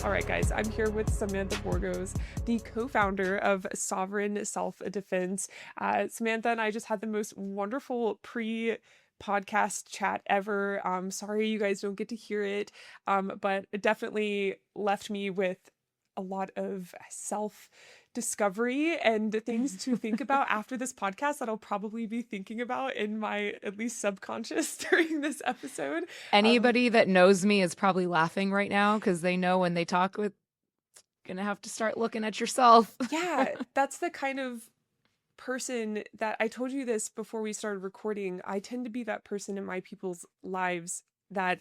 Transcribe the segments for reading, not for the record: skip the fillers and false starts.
All right, guys, I'm here with Samantha Borgos, the co-founder of Sovereign Self-Defense. Samantha and I just had the most wonderful podcast chat ever. Sorry you guys don't get to hear it, but it definitely left me with a lot of self discovery and things to think about after this podcast that I'll probably be thinking about in my at least subconscious during this episode. Anybody that knows me is probably laughing right now because they know when they talk with, gonna have to start looking at yourself. Yeah, that's the kind of person that I told you this before we started recording. I tend to be that person in my people's lives that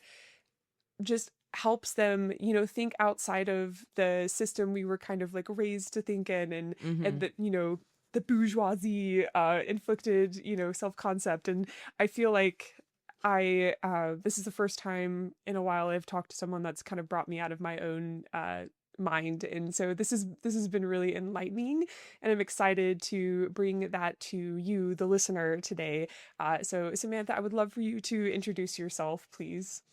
just helps them, think outside of the system we were kind of like raised to think in, and that, the bourgeoisie inflicted, self-concept. And I feel like this is the first time in a while I've talked to someone that's kind of brought me out of my own mind, and so this has been really enlightening, and I'm excited to bring that to you, the listener, today. So Samantha, I would love for you to introduce yourself, please.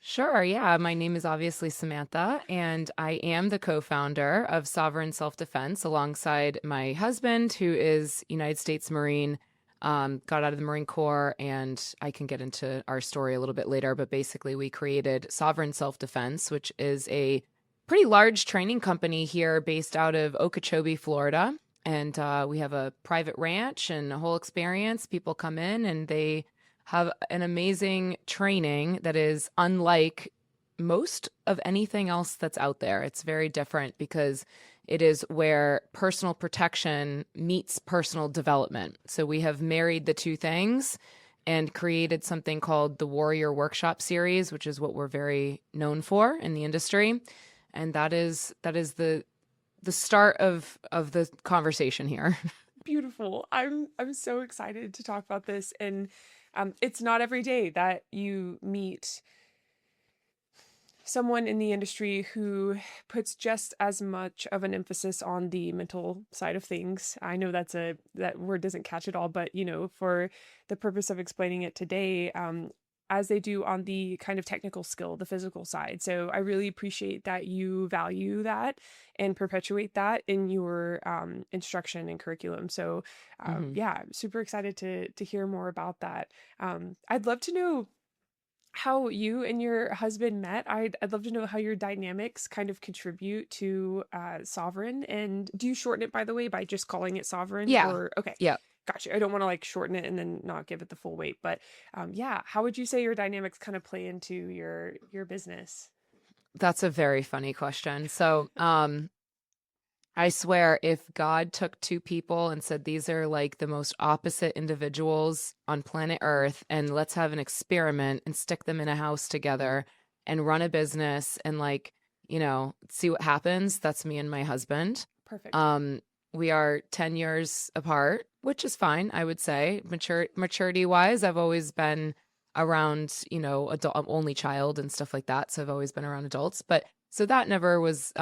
Sure, yeah. My name is obviously Samantha, and I am the co-founder of Sovereign Self-Defense alongside my husband, who is United States Marine, got out of the Marine Corps, and I can get into our story a little bit later, but basically we created Sovereign Self-Defense, which is a pretty large training company here based out of Okeechobee, Florida. And we have a private ranch and a whole experience. People come in and they have an amazing training that is unlike most of anything else that's out there. It's very different because it is where personal protection meets personal development. So we have married the two things and created something called the Warrior Workshop Series, which is what we're very known for in the industry. And that is the start of the conversation here. Beautiful. I'm so excited to talk about this, and it's not every day that you meet someone in the industry who puts just as much of an emphasis on the mental side of things. I know that word doesn't catch it all, but for the purpose of explaining it today, as they do on the kind of technical skill, the physical side. So I really appreciate that you value that and perpetuate that in your instruction and curriculum. So yeah, I'm super excited to hear more about that. I'd love to know how you and your husband met. I'd love to know how your dynamics kind of contribute to Sovereign. And do you shorten it, by the way, by just calling it Sovereign? Yeah. Or okay. Yeah. Gotcha. I don't want to like shorten it and then not give it the full weight, but yeah, how would you say your dynamics kind of play into your business? That's a very funny question. So, I swear if God took two people and said, these are like the most opposite individuals on planet Earth, and let's have an experiment and stick them in a house together and run a business and see what happens. That's me and my husband. Perfect. We are 10 years apart, which is fine, I would say. Maturity wise, I've always been around, adult, only child and stuff like that. So I've always been around adults. But so that never was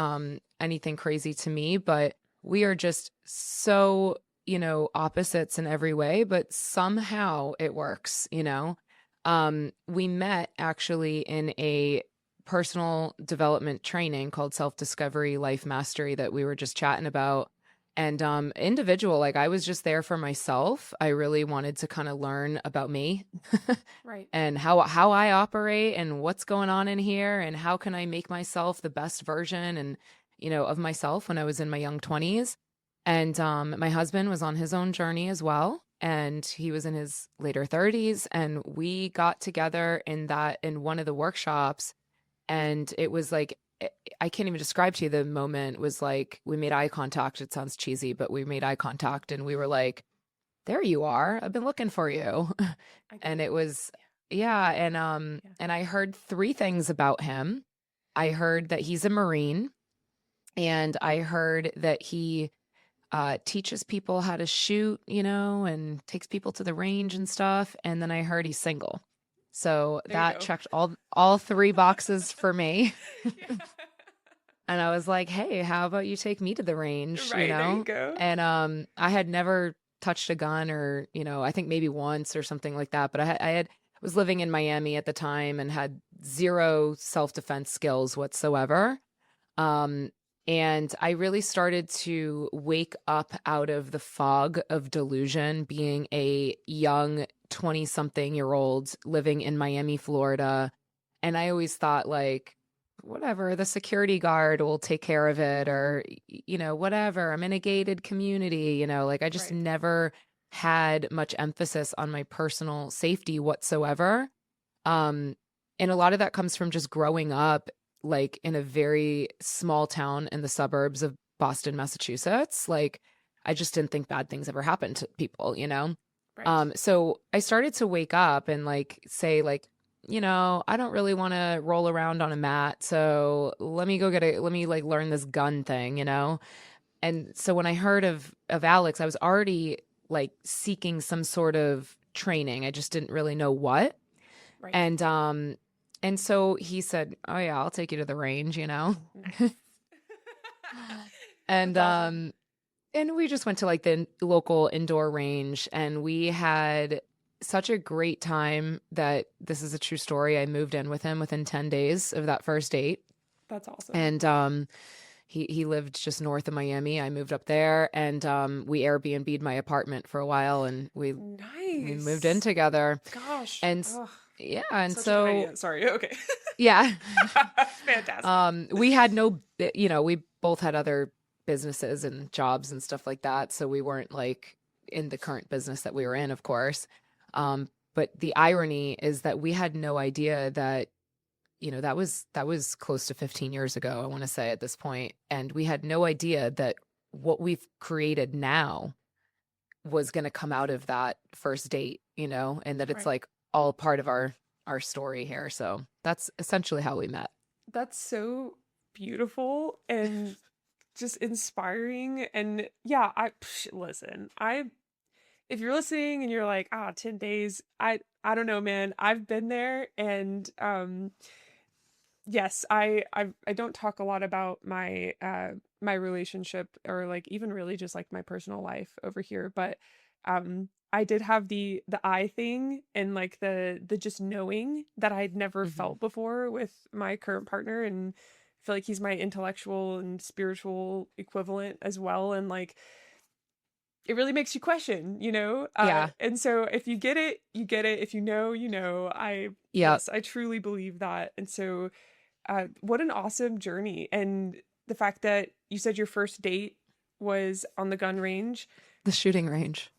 anything crazy to me. But we are just so, opposites in every way. But somehow it works, We met actually in a personal development training called Self-Discovery Life Mastery that we were just chatting about. And individual, like I was just there for myself. I really wanted to kind of learn about me right. and how I operate and what's going on in here and how can I make myself the best version and, of myself when I was in my young 20s. And my husband was on his own journey as well. And he was in his later 30s. And we got together in one of the workshops. And it was like, I can't even describe to you the moment. Was like we made eye contact. It sounds cheesy, but we made eye contact and we were like, there you are. I've been looking for you. And it was, yeah. And I heard three things about him. I heard that he's a Marine, and I heard that he teaches people how to shoot, and takes people to the range and stuff. And then I heard he's single. So that checked all three boxes for me. Yeah. And I was like, hey, how about you take me to the range? Right, there you go. And I had never touched a gun or, I think maybe once or something like that. But I was living in Miami at the time and had zero self-defense skills whatsoever. Um, and I really started to wake up out of the fog of delusion, being a young 20 something year old living in Miami, Florida. And I always thought, like, whatever, the security guard will take care of it, Mhm. or, whatever. I'm in a gated community, like I just Right. never had much emphasis on my personal safety whatsoever. Um, and a lot of that comes from just growing up like in a very small town in the suburbs of Boston, Massachusetts. Like I just didn't think bad things ever happened to people. Right. So I started to wake up and like say like, I don't really want to roll around on a mat. So let me like learn this gun thing. And so when I heard of Alex, I was already like seeking some sort of training. I just didn't really know what. Right. And so he said, "Oh yeah, I'll take you to the range." Nice. And That's awesome. and we just went to like the local indoor range, and we had such a great time that this is a true story. I moved in with him within 10 days of that first date. That's awesome. And he lived just north of Miami. I moved up there, and we Airbnb'd my apartment for a while, and we moved in Nice. together. Gosh. And Ugh, yeah, and such a good so idea. Sorry. Okay. yeah. Fantastic. We had we both had other businesses and jobs and stuff like that. So we weren't like in the current business that we were in, of course. But the irony is that we had no idea that, that was close to 15 years ago, I want to say at this point. And we had no idea that what we've created now was going to come out of that first date, and that it's Right. like all part of our story here. So that's essentially how we met. That's so beautiful and just inspiring. And yeah, listen, if you're listening and you're like, 10 days, I don't know, man. I've been there. And yes, I don't talk a lot about my relationship, or like even really just like my personal life over here, but I did have the eye thing, and like the just knowing that I'd never Hmm. felt before with my current partner. And I feel like he's my intellectual and spiritual equivalent as well. And like it really makes you question. Yeah. And so if you get it, you get it. If you know, you know. Yeah. Yes, I truly believe that. And so what an awesome journey. And the fact that you said your first date was on the gun range, The shooting range.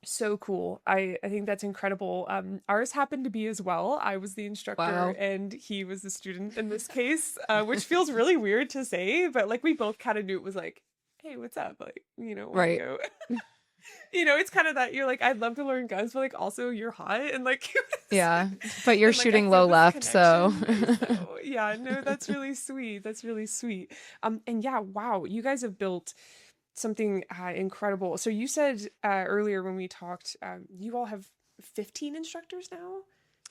so cool. I think that's incredible. Ours happened to be as well. I was the instructor Wow. and he was the student in this case, which feels really weird to say, but like we both kind of knew it was like, hey, what's up? Like, want to Right. go? It's kind of that you're like, I'd love to learn guns, but like also you're hot and like Yeah. But you're and like I shooting feel low this left, so connection. So yeah, no, that's really sweet. That's really sweet. And yeah, wow, you guys have built something incredible. So you said earlier when we talked, you all have 15 instructors now.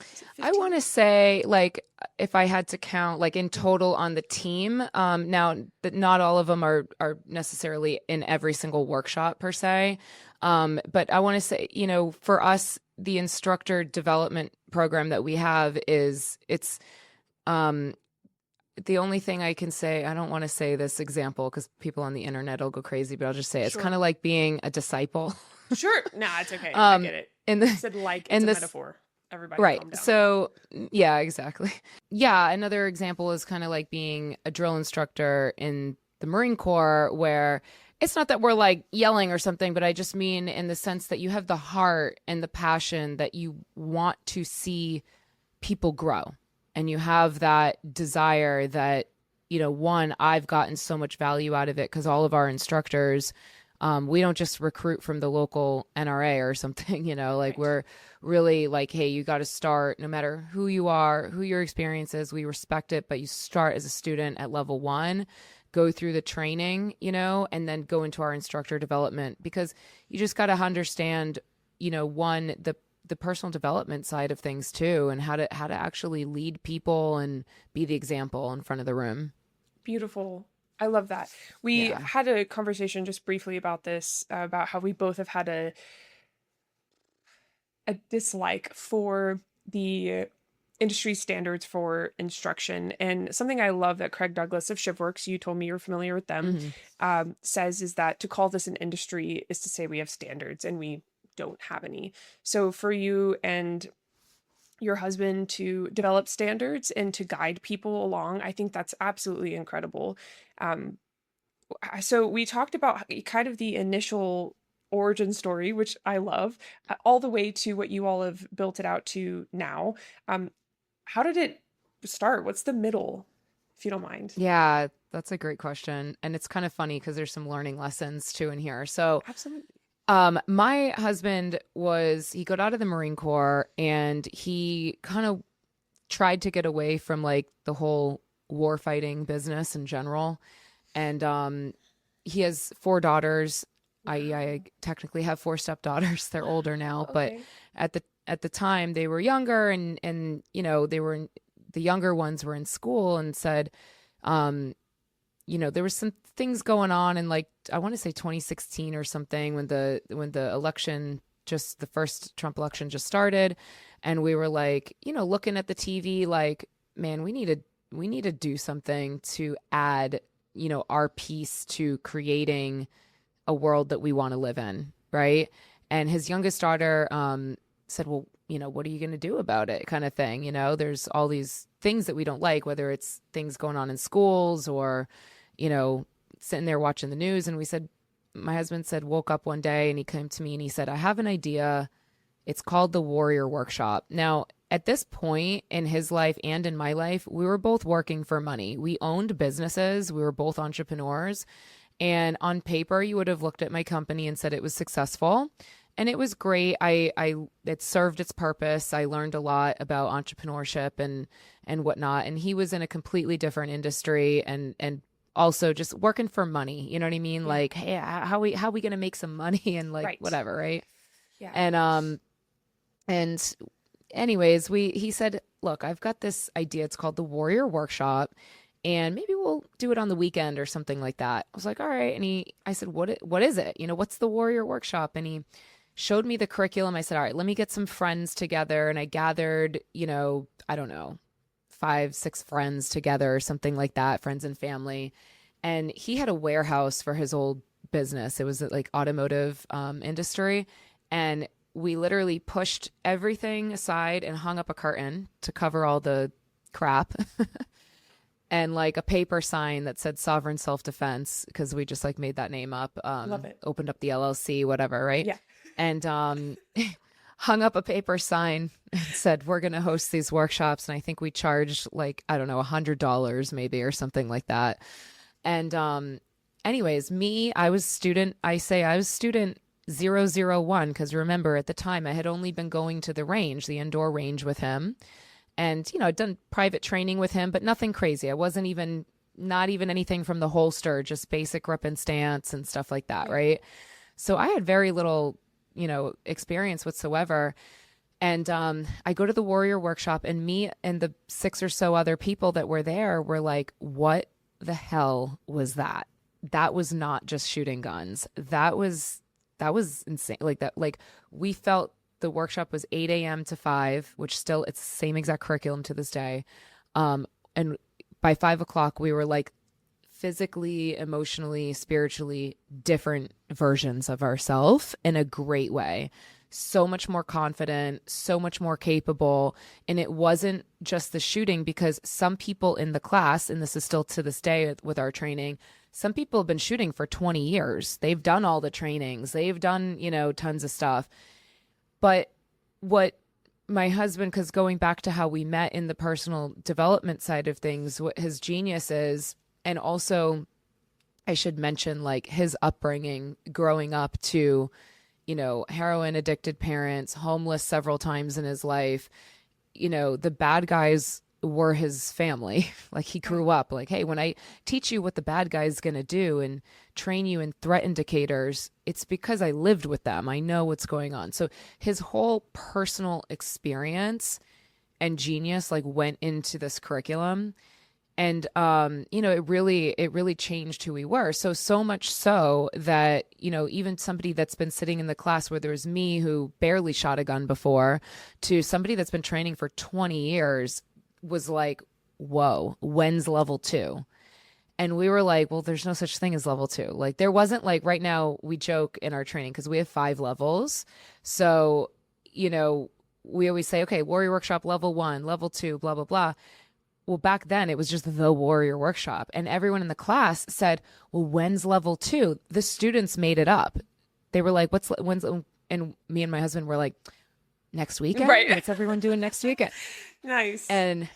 Is it I 15? want to say like if I had to count like in total on the team, now that not all of them are necessarily in every single workshop per se. But I want to say, for us, the instructor development program that we have it's um the only thing I can say, I don't want to say this example because people on the internet will go crazy, but I'll just say it's kind Sure. of like being a disciple. Sure. Nah, it's okay. I um get it. in You the said like it's in a this metaphor. Everybody Right. calm down. So, yeah, exactly. Yeah, another example is kind of like being a drill instructor in the Marine Corps, where it's not that we're like yelling or something, but I just mean in the sense that you have the heart and the passion that you want to see people grow. And you have that desire that, one, I've gotten so much value out of it because all of our instructors, we don't just recruit from the local NRA or something, like Right. we're really like, hey, you got to start no matter who you are, who your experience is, we respect it, but you start as a student at level 1, go through the training, and then go into our instructor development because you just got to understand, one, the personal development side of things too, and how to actually lead people and be the example in front of the room. Beautiful. I love that. We Yeah. had a conversation just briefly about this, about how we both have had a dislike for the industry standards for instruction. And something I love that Craig Douglas of ShivWorks, you told me you're familiar with them, Hmm. says is that to call this an industry is to say we have standards, and we don't have any. So for you and your husband to develop standards and to guide people along, I think that's absolutely incredible. Um, so we talked about kind of the initial origin story, which I love, all the way to what you all have built it out to now. How did it start? What's the middle, if you don't mind? Yeah, that's a great question. And it's kind of funny because there's some learning lessons too in here. So, Absolutely. my husband he got out of the Marine Corps and he kind of tried to get away from like the whole war fighting business in general. And he has four daughters. I Wow. technically have four stepdaughters. They're older Wow. now, but Okay. at the time they were younger, and they were the younger ones were in school, and said, um, there was some things going on in, like, I want to say 2016 or something, when the election, just the first Trump election just started, and we were like, looking at the TV like, man, we need to do something to add, our piece to creating a world that we want to live in, right? And his youngest daughter said, well, what are you going to do about it, kind of thing. There's all these things that we don't like, whether it's things going on in schools or, you know, sitting there watching the news. And my husband said, woke up one day and he came to me and he said, I have an idea. It's called the Warrior Workshop. Now, at this point in his life and in my life, we were both working for money. We owned businesses. We were both entrepreneurs. And on paper, you would have looked at my company and said it was successful. And it was great. It served its purpose. I learned a lot about entrepreneurship and whatnot. And he was in a completely different industry and also just working for money. You know what I mean? Yeah. Like, hey, how we gonna make some money and like Right. whatever, right? Yeah. And anyways, he said, look, I've got this idea. It's called the Warrior Workshop, and maybe we'll do it on the weekend or something like that. I was like, all right. And I said, what is it? What's the Warrior Workshop? And he showed me the curriculum. I said, all right, let me get some friends together. And I gathered, I don't know, 5, 6 friends together or something like that, friends and family. And he had a warehouse for his old business. It was like automotive industry. And we literally pushed everything aside and hung up a curtain to cover all the crap and like a paper sign that said Sovereign Self Defense, because we just like made that name up, Love it. opened up the LLC, whatever, right? Yeah. And hung up a paper sign and said, we're going to host these workshops. And I think we charged like, I don't know, $100 maybe or something like that. And anyways, I was student 001, because remember, at the time I had only been going to the indoor range with him. And, I'd done private training with him, but nothing crazy. I wasn't even, not even anything from the holster, just basic grip and stance and stuff like that, Yeah. right? So I had very little, experience whatsoever. And I go to the Warrior Workshop, and me and the 6 or so other people that were there were like, what the hell was that? That was not just shooting guns. That was insane. Like that, like we felt the workshop was 8 a.m. to 5, which still it's the same exact curriculum to this day. And by 5 o'clock, we were like physically, emotionally, spiritually different versions of ourselves in a great way. So much more confident, so much more capable. And it wasn't just the shooting, because some people in the class, and this is still to this day with our training, some people have been shooting for 20 years. They've done all the trainings, they've done, tons of stuff. But what my husband, because going back to how we met in the personal development side of things, what his genius is, and also I should mention like his upbringing, growing up to, heroin addicted parents, homeless several times in his life. The bad guys were his family. Like he Right. grew up like, hey, when I teach you what the bad guy's going to do and train you in threat indicators, it's because I lived with them. I know what's going on. So his whole personal experience and genius like went into this curriculum. And it really changed who we were. So much so that, even somebody that's been sitting in the class, where there was me who barely shot a gun before, to somebody that's been training for 20 years, was like, whoa, when's level 2? And we were like, well, there's no such thing as level 2. Like, there wasn't, like, right now we joke in our training because we have 5 levels. So, we always say, okay, Warrior Workshop level 1, level 2, blah, blah, blah. Well, back then it was just the Warrior Workshop. And everyone in the class said, well, when's level 2? The students made it up. They were like, when's, and me and my husband were like, next weekend? Right. What's everyone doing next weekend? Nice. And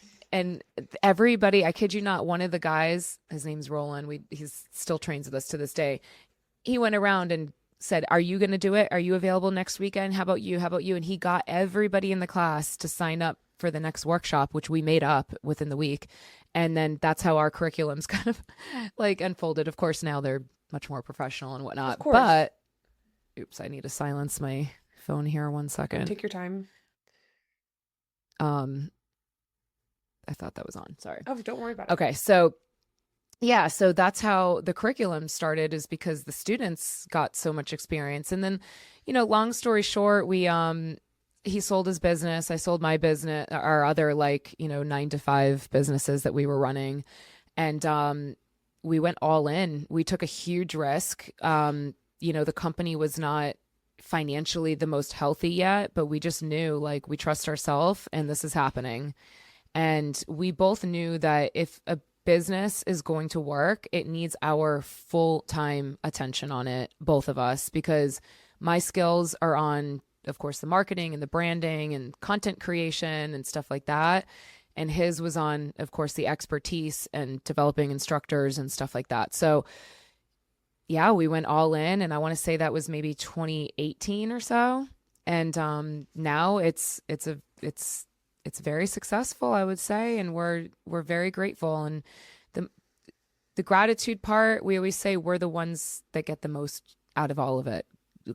everybody, I kid you not, one of the guys, his name's Roland, he's still trains with us to this day. He went around and said, are you going to do it? Are you available next weekend? How about you? How about you? And he got everybody in the class to sign up for the next workshop, which we made up within the week. And then that's how our curriculums kind of like unfolded. Of course, now they're much more professional and whatnot. But oops, I need to silence my phone here 1 second. Take your time. I thought that was on. Sorry. Oh, don't worry about it. Okay. So yeah, so that's how the curriculum started, is because the students got so much experience. And then, long story short, he sold his business. I sold my business, our other 9 to 5 businesses that we were running. And we went all in. We took a huge risk. The company was not financially the most healthy yet, but we just knew, like, we trust ourselves and this is happening. And we both knew that if a business is going to work, it needs our full-time attention on it, both of us, because my skills are on, of course, the marketing and the branding and content creation and stuff like that. And his was on, of course, the expertise and developing instructors and stuff like that. So yeah, we went all in, and I want to say that was maybe 2018 or so. And now it's very successful, I would say, and we're very grateful. And the gratitude part, we always say we're the ones that get the most out of all of it.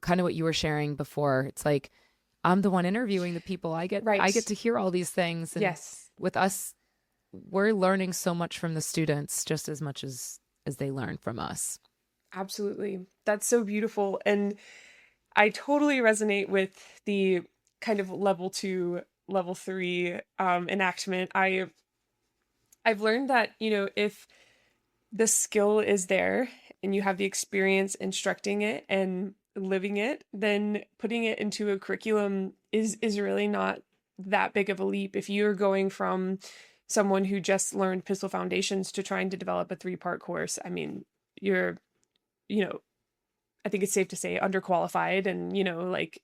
Kind of what you were sharing before. It's like, I'm the one interviewing the people. I get to hear all these things. And yes. With us, we're learning so much from the students just as much as they learn from us. Absolutely. That's so beautiful. And I totally resonate with the kind of level 2, level 3 enactment. I've learned that, if the skill is there and you have the experience instructing it and living it, then putting it into a curriculum is really not that big of a leap. If you're going from someone who just learned pistol foundations to trying to develop a 3-part course, I mean, you're, I think it's safe to say underqualified and,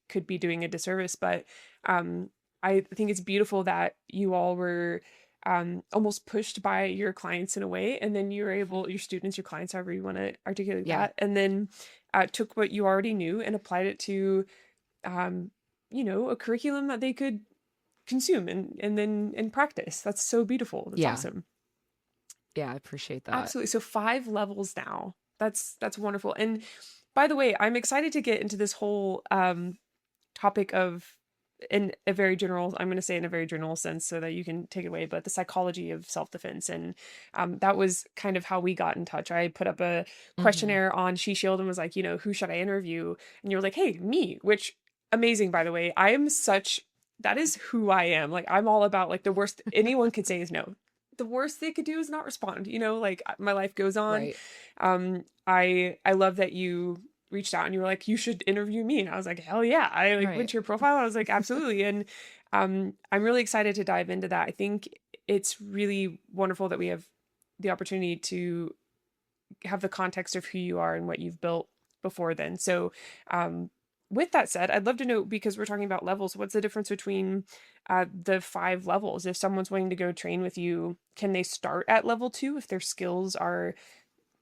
could be doing a disservice. But I think it's beautiful that you all were almost pushed by your clients in a way, and then you were able, your students, your clients, however you want to articulate that, and then took what you already knew and applied it to, a curriculum that they could consume and then practice. That's so beautiful. That's awesome. Yeah, I appreciate that. Absolutely. So 5 levels now. That's wonderful. And by the way, I'm excited to get into this whole topic of, I'm going to say in a very general sense so that you can take it away, but the psychology of self-defense. And that was kind of how we got in touch. I put up a questionnaire on She Shield and was like, who should I interview? And you were like, hey, me, which amazing, by the way. That is who I am. Like, I'm all about, like, the worst anyone could say is no. The worst they could do is not respond, like, my life goes on. Right. I love that you reached out and you were like, you should interview me. And I was like, hell yeah. I went to your profile. I was like, absolutely. And I'm really excited to dive into that. I think it's really wonderful that we have the opportunity to have the context of who you are and what you've built before then. So with that said, I'd love to know, because we're talking about levels, what's the difference between the 5 levels? If someone's wanting to go train with you, can they start at level 2 if their skills are,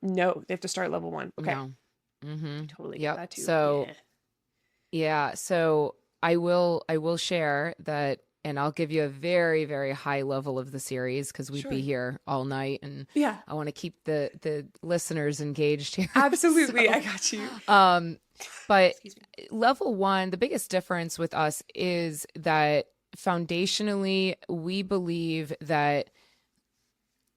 no, they have to start at level 1? Okay. No. Totally. Yep. That too. So yeah. So I will share that, and I'll give you a very, very high level of the series, because we'd be here all night, and I want to keep the listeners engaged here. Absolutely. So, I got you. But level 1, the biggest difference with us is that foundationally, we believe that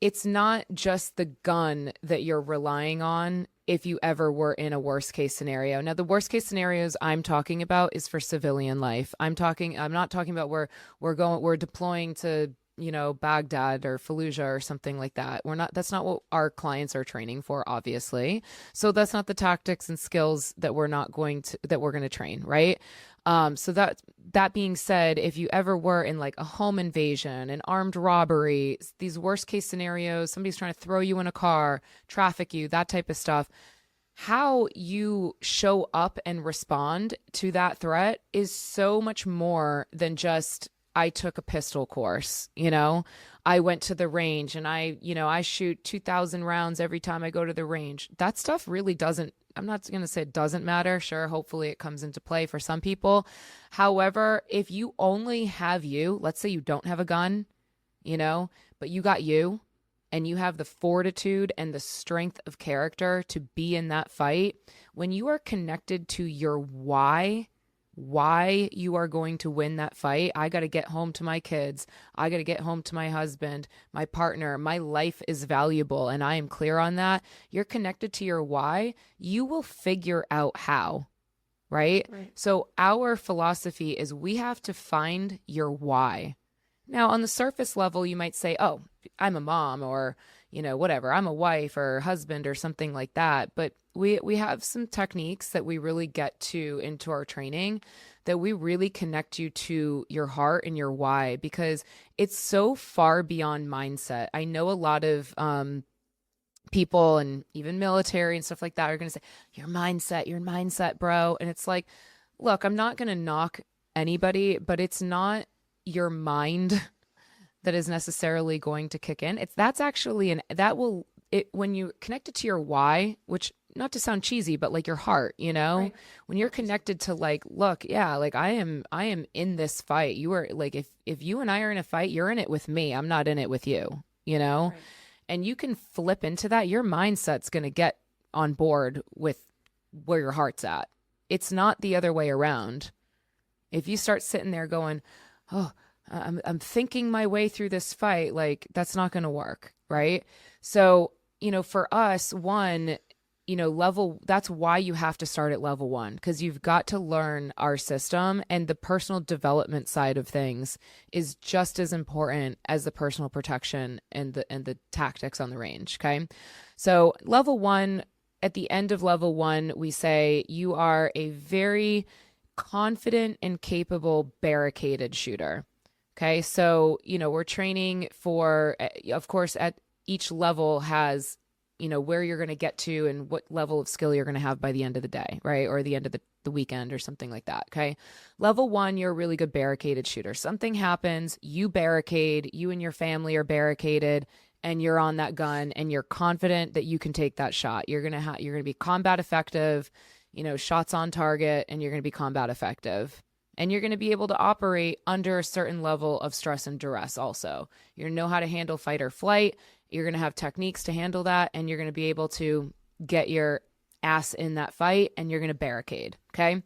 it's not just the gun that you're relying on if you ever were in a worst case scenario. Now, the worst case scenarios I'm talking about is for civilian life. I'm not talking about where we're deploying to, Baghdad or Fallujah or something like that. That's not what our clients are training for, obviously. So that's not the tactics and skills that we're going to train, right? So that being said, if you ever were in like a home invasion, an armed robbery, these worst case scenarios, somebody's trying to throw you in a car, traffic you, that type of stuff, how you show up and respond to that threat is so much more than just, I took a pistol course, I went to the range and I shoot 2,000 rounds every time I go to the range. That stuff really doesn't, I'm not going to say it doesn't matter. Sure, hopefully it comes into play for some people. However, if you only have let's say you don't have a gun, but you got you, and you have the fortitude and the strength of character to be in that fight, when you are connected to your why you are going to win that fight. I got to get home to my kids. I got to get home to my husband, my partner. My life is valuable, and I am clear on that. You're connected to your why. You will figure out how, right? So our philosophy is we have to find your why. Now, on the surface level, you might say, oh, I'm a mom, or, whatever, I'm a wife or husband or something like that. But we have some techniques that we really get to into our training, that we really connect you to your heart and your why, because it's so far beyond mindset. I know a lot of people and even military and stuff like that are going to say, your mindset, bro. And it's like, look, I'm not going to knock anybody, but it's not your mind that is necessarily going to kick in. When you connect it to your why, which, not to sound cheesy, but like your heart, Right. when you're connected to like, look, yeah, like I am in this fight. You are like, if you and I are in a fight, you're in it with me. I'm not in it with you, Right. And you can flip into that. Your mindset's going to get on board with where your heart's at. It's not the other way around. If you start sitting there going, oh, I'm thinking my way through this fight, like that's not going to work, right? So, for us, that's why you have to start at level 1, because you've got to learn our system, and the personal development side of things is just as important as the personal protection and the tactics on the range. Okay. So level 1, at the end of level 1, we say you are a very confident and capable barricaded shooter. Okay. So, we're training for, of course, at each level has, where you're going to get to and what level of skill you're going to have by the end of the day, right? Or the end of the weekend or something like that. Okay. Level 1, you're a really good barricaded shooter. Something happens, you barricade, you and your family are barricaded, and you're on that gun and you're confident that you can take that shot. You're going to be combat effective, shots on target, and you're going to be combat effective. And you're going to be able to operate under a certain level of stress and duress also. You're going to know how to handle fight or flight. You're going to have techniques to handle that, and you're going to be able to get your ass in that fight, and you're going to barricade, okay?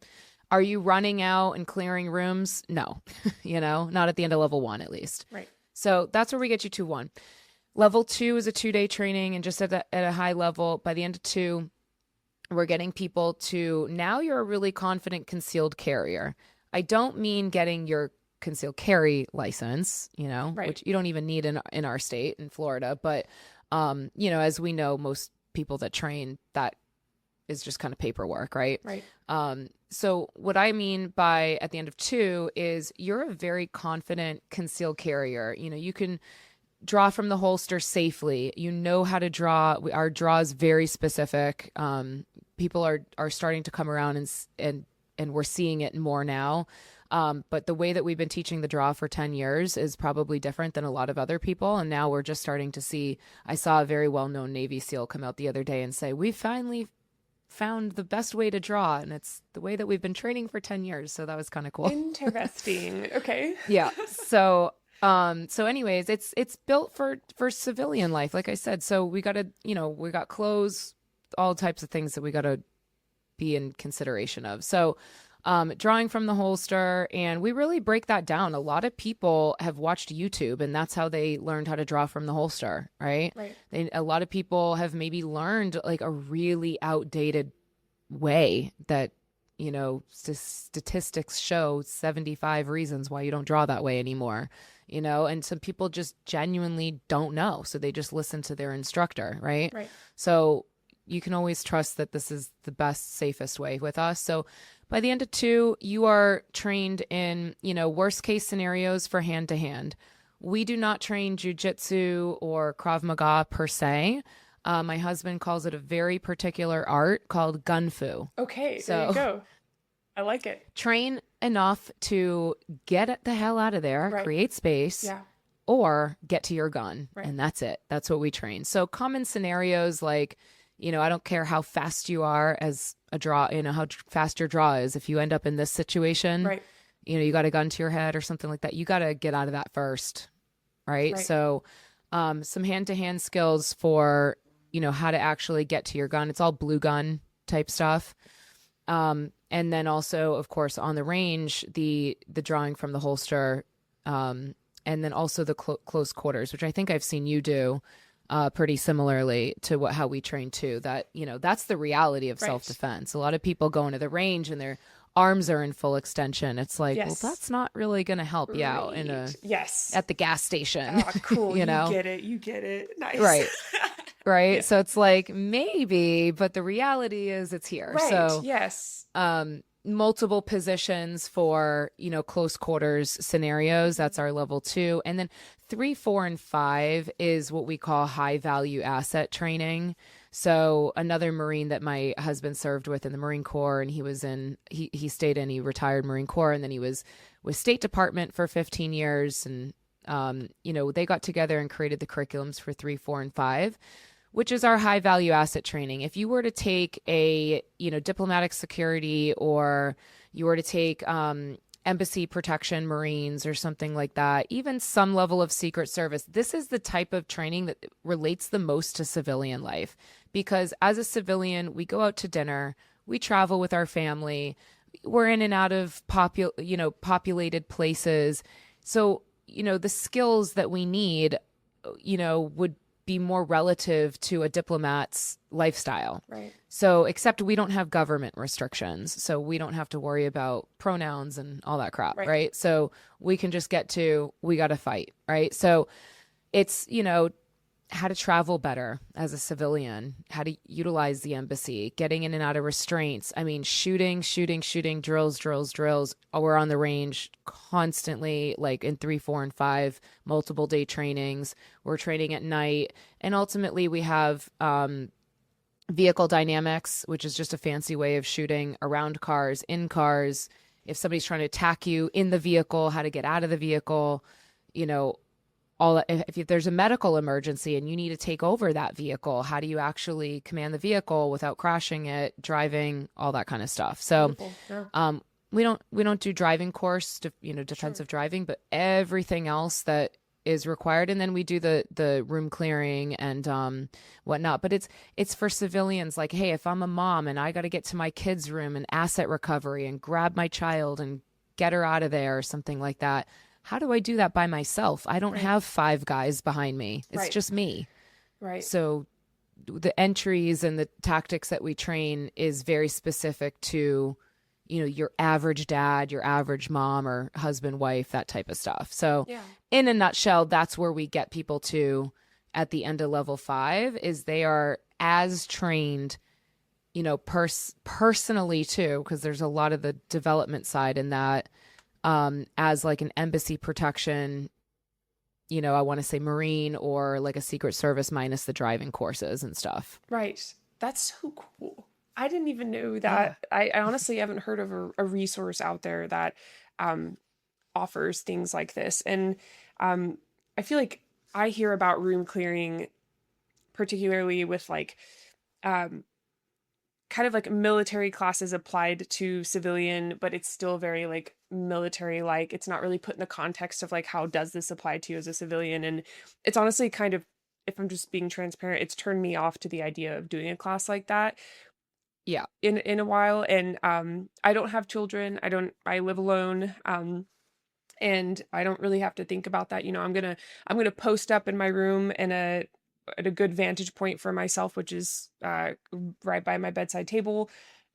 Are you running out and clearing rooms? No, not at the end of level 1 at least. Right. So that's where we get you to 1. Level 2 is a 2-day training, and just at a high level, by the end of 2, we're getting people to, now you're a really confident concealed carrier. I don't mean getting your concealed carry license, Right. which you don't even need in our state, in Florida. But, as we know, most people that train, that is just kind of paperwork, right? Right. So what I mean by at the end of 2 is you're a very confident concealed carrier. You can draw from the holster safely. You know how to draw. Our draw is very specific. People are starting to come around and we're seeing it more now. But the way that we've been teaching the draw for 10 years is probably different than a lot of other people. And now we're just starting to see, I saw a very well-known Navy SEAL come out the other day and say, we finally found the best way to draw. And it's the way that we've been training for 10 years. So that was kind of cool. Interesting. Okay. Yeah. So anyways, it's built for civilian life. Like I said, so we got to, we got clothes, all types of things that we got to be in consideration of. So, drawing from the holster. And we really break that down. A lot of people have watched YouTube and that's how they learned how to draw from the holster, right? Right. A lot of people have maybe learned like a really outdated way that, statistics show 75 reasons why you don't draw that way anymore, and some people just genuinely don't know. So they just listen to their instructor, right? Right. So you can always trust that this is the best, safest way with us. So by the end of 2, you are trained in, worst case scenarios for hand to hand. We do not train jujitsu or Krav Maga per se. My husband calls it a very particular art called gun fu. Okay, there you go. I like it. Train enough to get the hell out of there, Right. create space, Yeah. or get to your gun. Right. And that's it. That's what we train. So common scenarios like, I don't care how fast you are as a draw, how fast your draw is. If you end up in this situation, Right. You got a gun to your head or something like that, you got to get out of that first. Right. Right. So some hand-to-hand skills for, how to actually get to your gun. It's all blue gun type stuff. And then also, of course, on the range, the drawing from the holster, and then also the close quarters, which I think I've seen you do pretty similarly to how we train too. That, that's the reality of Right. self-defense. A lot of people go into the range and their arms are in full extension. It's like, Yes. well, that's not really going to help you out Yes. at the gas station. Ah, cool. You know? You get it. Nice. Right. Right. Yeah. So it's like maybe, but the reality is it's here. Right. So Yes. multiple positions for, close quarters scenarios. That's our level 2. And then 3, 4, and 5 is what we call high value asset training. So another Marine that my husband served with in the Marine Corps, and he stayed in, he retired Marine Corps, and then he was with State Department for 15 years. And, they got together and created the curriculums for 3, 4, and 5, which is our high value asset training. If you were to take a, diplomatic security, or you were to take embassy protection Marines or something like that, even some level of Secret Service, this is the type of training that relates the most to civilian life. Because as a civilian, we go out to dinner, we travel with our family, we're in and out of populated places. So, the skills that we need, would be more relative to a diplomat's lifestyle. Right. So, except we don't have government restrictions. So we don't have to worry about pronouns and all that crap. Right. So we can just get to, we got to fight. Right. So it's, how to travel better as a civilian, how to utilize the embassy, getting in and out of restraints. I mean, shooting, drills. We're on the range constantly, like in 3, 4, and 5, multiple day trainings. We're training at night. And ultimately we have vehicle dynamics, which is just a fancy way of shooting around cars, in cars. If somebody's trying to attack you in the vehicle, how to get out of the vehicle, all that. If there's a medical emergency and you need to take over that vehicle, how do you actually command the vehicle without crashing it, driving, all that kind of stuff. So, Yeah. we don't do driving course, defensive driving, but everything else that is required. And then we do the room clearing and whatnot. But it's for civilians. Like, hey, if I'm a mom and I got to get to my kid's room and asset recovery and grab my child and get her out of there or something like that. How do I do that by myself? I don't have 5 guys behind me. It's just me. Right. So the entries and the tactics that we train is very specific to, your average dad, your average mom or husband, wife, that type of stuff. So in a nutshell, that's where we get people to at the end of level 5 is they are as trained, personally too, because there's a lot of the development side in that. As like an embassy protection, I want to say Marine or like a Secret Service minus the driving courses and stuff. Right. That's so cool. I didn't even know that. I honestly haven't heard of a resource out there that offers things like this. And I feel like I hear about room clearing, particularly with like kind of like military classes applied to civilian, but it's still very like military like. It's not really put in the context of like, how does this apply to you as a civilian? And it's honestly kind of, if I'm just being transparent, it's turned me off to the idea of doing a class like that. Yeah. in a while. And I don't have children. I live alone. And I don't really have to think about that. I'm gonna post up in my room at a good vantage point for myself, which is right by my bedside table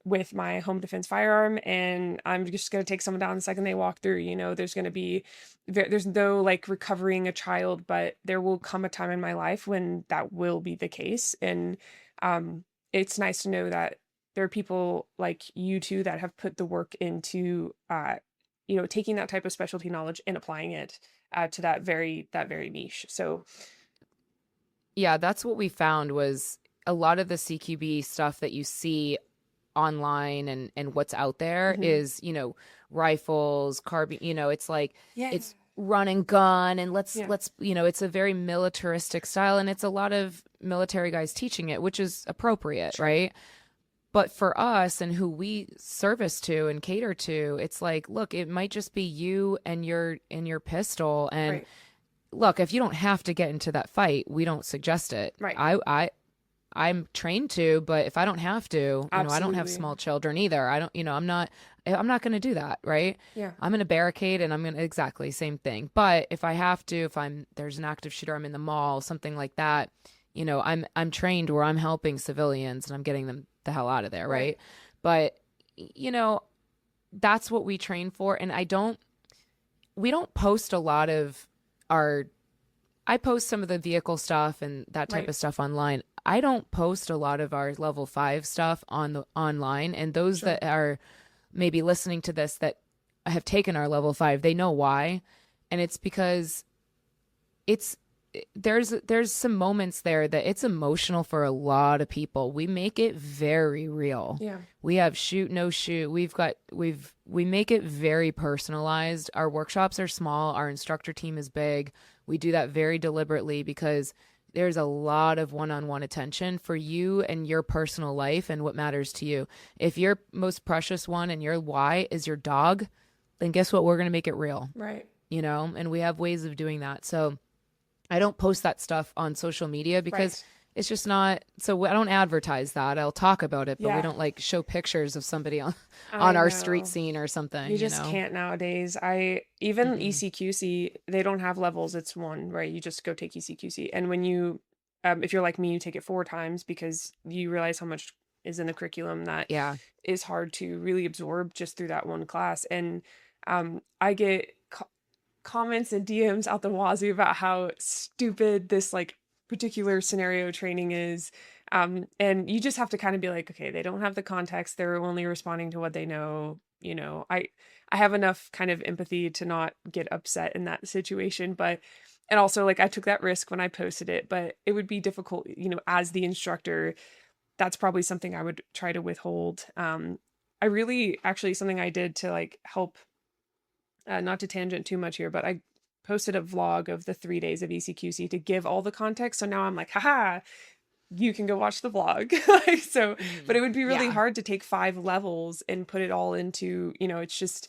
with my home defense firearm, and I'm just gonna take someone down the second they walk through. There's no like recovering a child, but there will come a time in my life when that will be the case, and it's nice to know that there are people like you two that have put the work into taking that type of specialty knowledge and applying it to that very niche. So Yeah, that's what we found was a lot of the CQB stuff that you see online and what's out there mhm. is, rifles, carbine, it's like Yeah, it's run and gun and yeah, let's, it's a very militaristic style and it's a lot of military guys teaching it, which is appropriate, sure, right? But for us and who we service to and cater to, it's like, look, it might just be you and your pistol. And right, look, if you don't have to get into that fight, we don't suggest it. right, I'm trained to, but if I don't have to, I don't have absolutely, small children either. I don't, I'm not going to do that, right? yeah, I'm going to barricade and I'm going to exactly same thing. But if I have to, if there's an active shooter, I'm in the mall, something like that, I'm trained where I'm helping civilians and I'm getting them the hell out of there, right, right? But that's what we train for. And we don't post a lot of our I post some of the vehicle stuff and that type right, of stuff online. I don't post a lot of our level 5 stuff online, and those sure, that are maybe listening to this that have taken our level 5, they know why. And it's because it's there's some moments there that it's emotional for a lot of people. We make it very real. yeah, We have shoot no shoot. We make it very personalized. Our workshops are small, our instructor team is big. We do that very deliberately because there's a lot of one-on-one attention for you and your personal life and what matters to you. If your most precious one and your why is your dog, then guess what? We're going to make it real, right, and we have ways of doing that. So I don't post that stuff on social media because right, it's just not, so I don't advertise that. I'll talk about it, but we yeah. don't like show pictures of somebody on, I on our street know. scene or You something, just can't nowadays. I even Mm-mm. ECQC, they don't have levels. It's one, right? You just go take ECQC. And when if you're like me, you take it 4 times because you realize how much is in the curriculum that Yeah. is hard to really absorb just through that one class. And I get comments and DMs out the wazoo about how stupid this like particular scenario training is. And you just have to kind of be like, okay, they don't have the context. They're only responding to what they know. I have enough kind of empathy to not get upset in that situation, but and also like I took that risk when I posted it, but it would be difficult, as the instructor, that's probably something I would try to withhold. I really actually something I did to like help not to tangent too much here, but I posted a vlog of the 3 days of ECQC to give all the context. So now I'm like, haha, you can go watch the vlog. So, but Hmm. it would be really Yeah. hard to take 5 levels and put it all into, it's just,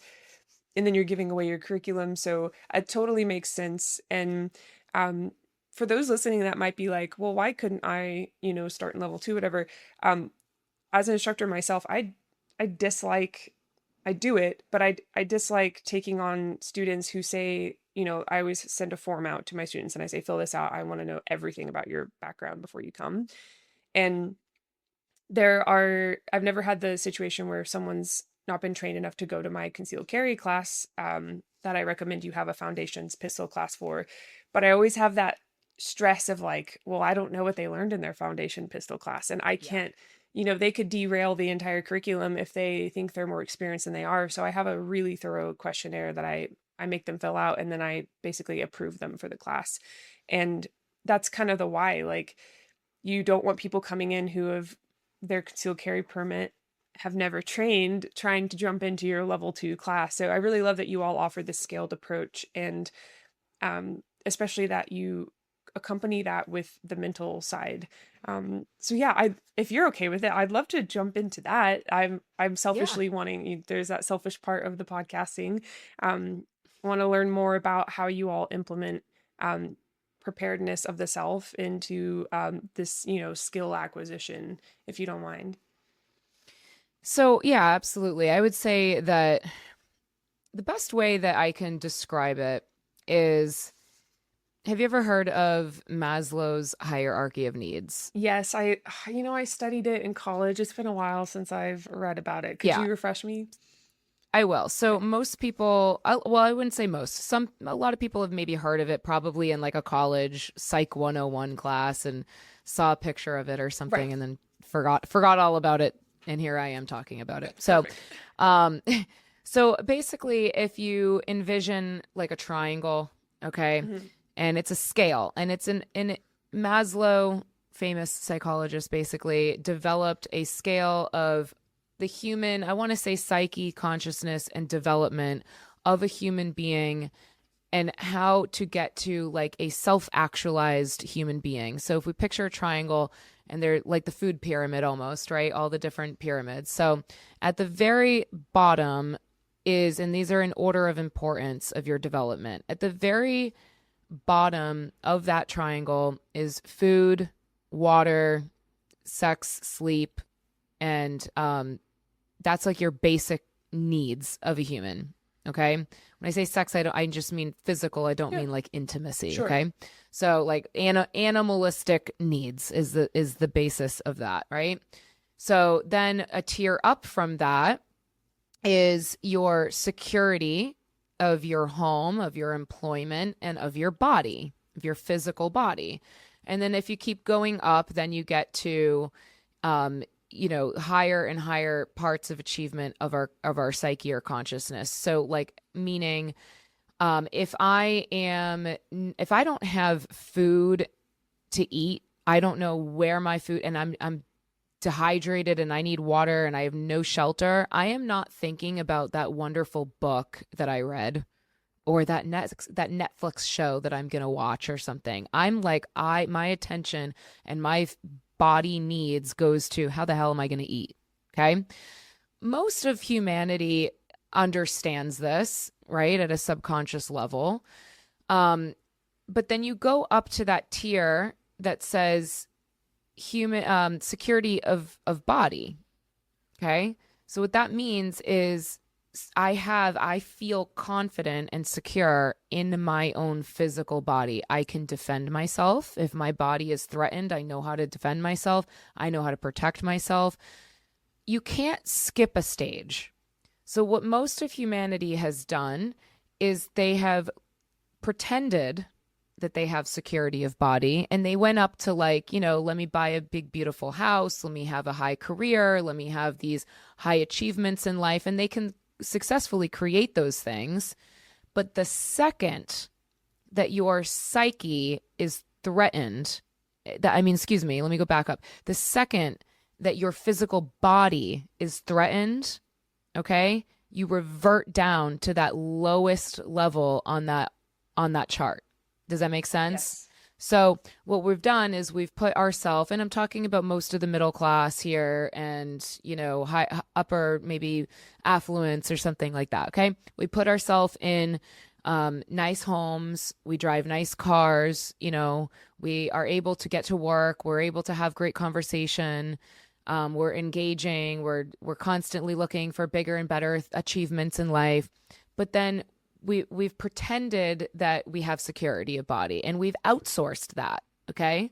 and then you're giving away your curriculum. So it totally makes sense. And for those listening, that might be like, well, why couldn't I, start in level 2, whatever. Um, as an instructor myself, I dislike I do it, but I dislike taking on students who say, I always send a form out to my students and I say, fill this out. I want to know everything about your background before you come. And I've never had the situation where someone's not been trained enough to go to my concealed carry class, that I recommend you have a foundations pistol class for. But I always have that stress of like, well, I don't know what they learned in their foundation pistol class. And I Yeah. can't, they could derail the entire curriculum if they think they're more experienced than they are. So I have a really thorough questionnaire that I make them fill out and then I basically approve them for the class. And that's kind of the why. Like, you don't want people coming in who have their concealed carry permit, have never trained, trying to jump into your level 2 class. So I really love that you all offer this scaled approach, and especially that you accompany that with the mental side. So yeah, if you're okay with it, I'd love to jump into that. I'm Yeah. selfishly wanting, there's that selfish part of the podcasting. Want to learn more about how you all implement um, preparedness of the self into this, skill acquisition, if you don't mind. So, yeah, absolutely. I would say that the best way that I can describe it is, have you ever heard of Maslow's hierarchy of needs? Yes, I studied it in college. It's been a while since I've read about it. Could Yeah, you refresh me? I will. So Okay. most people, well, I wouldn't say most. A lot of people have maybe heard of it, probably in like a college Psych 101 class, and saw a picture of it or Right. something, and then forgot all about it. And here I am talking about it. Okay, So, perfect. um, so basically, if you envision like a triangle, okay, Hmm. and it's a scale, and it's in Maslow, famous psychologist, basically developed a scale of the human, I want to say psyche, consciousness, and development of a human being, and how to get to like a self-actualized human being. So if we picture a triangle, and they're like the food pyramid almost, right? All the different pyramids. So at the very bottom is, and these are in order of importance of your development. At the very bottom of that triangle is food, water, sex, sleep, and that's like your basic needs of a human. Okay. When I say sex, I just mean physical. I don't Yeah, mean like intimacy. sure. Okay. So like animalistic needs is the basis of that. Right. So then a tier up from that is your security of your home, of your employment, and of your body, of your physical body. And then if you keep going up, then you get to higher and higher parts of achievement of our psyche or consciousness. So like meaning if I don't have food to eat, I don't know where my food, and I'm dehydrated and I need water and I have no shelter, I am not thinking about that wonderful book that I read, or that Netflix show that I'm going to watch or something. I'm like, my attention and my body needs goes to, how the hell am I going to eat? Okay. Most of humanity understands this, right? At a subconscious level. But then you go up to that tier that says human security of body. Okay. So what that means is I feel confident and secure in my own physical body. I can defend myself. If my body is threatened, I know how to defend myself. I know how to protect myself. You can't skip a stage. So what most of humanity has done is they have pretended that they have security of body, and they went up to like, let me buy a big beautiful house, let me have a high career, let me have these high achievements in life, and they can successfully create those things. But the second that your psyche is threatened, excuse me, let me go back up. The second that your physical body is threatened, okay, you revert down to that lowest level on that chart. Does that make sense? Yes. So what we've done is we've put ourselves, and I'm talking about most of the middle class here, and high upper maybe affluence or something like that. Okay, we put ourselves in nice homes, we drive nice cars, we are able to get to work, we're able to have great conversation, we're engaging, we're constantly looking for bigger and better achievements in life, but then we've pretended that we have security of body, and we've outsourced that. Okay.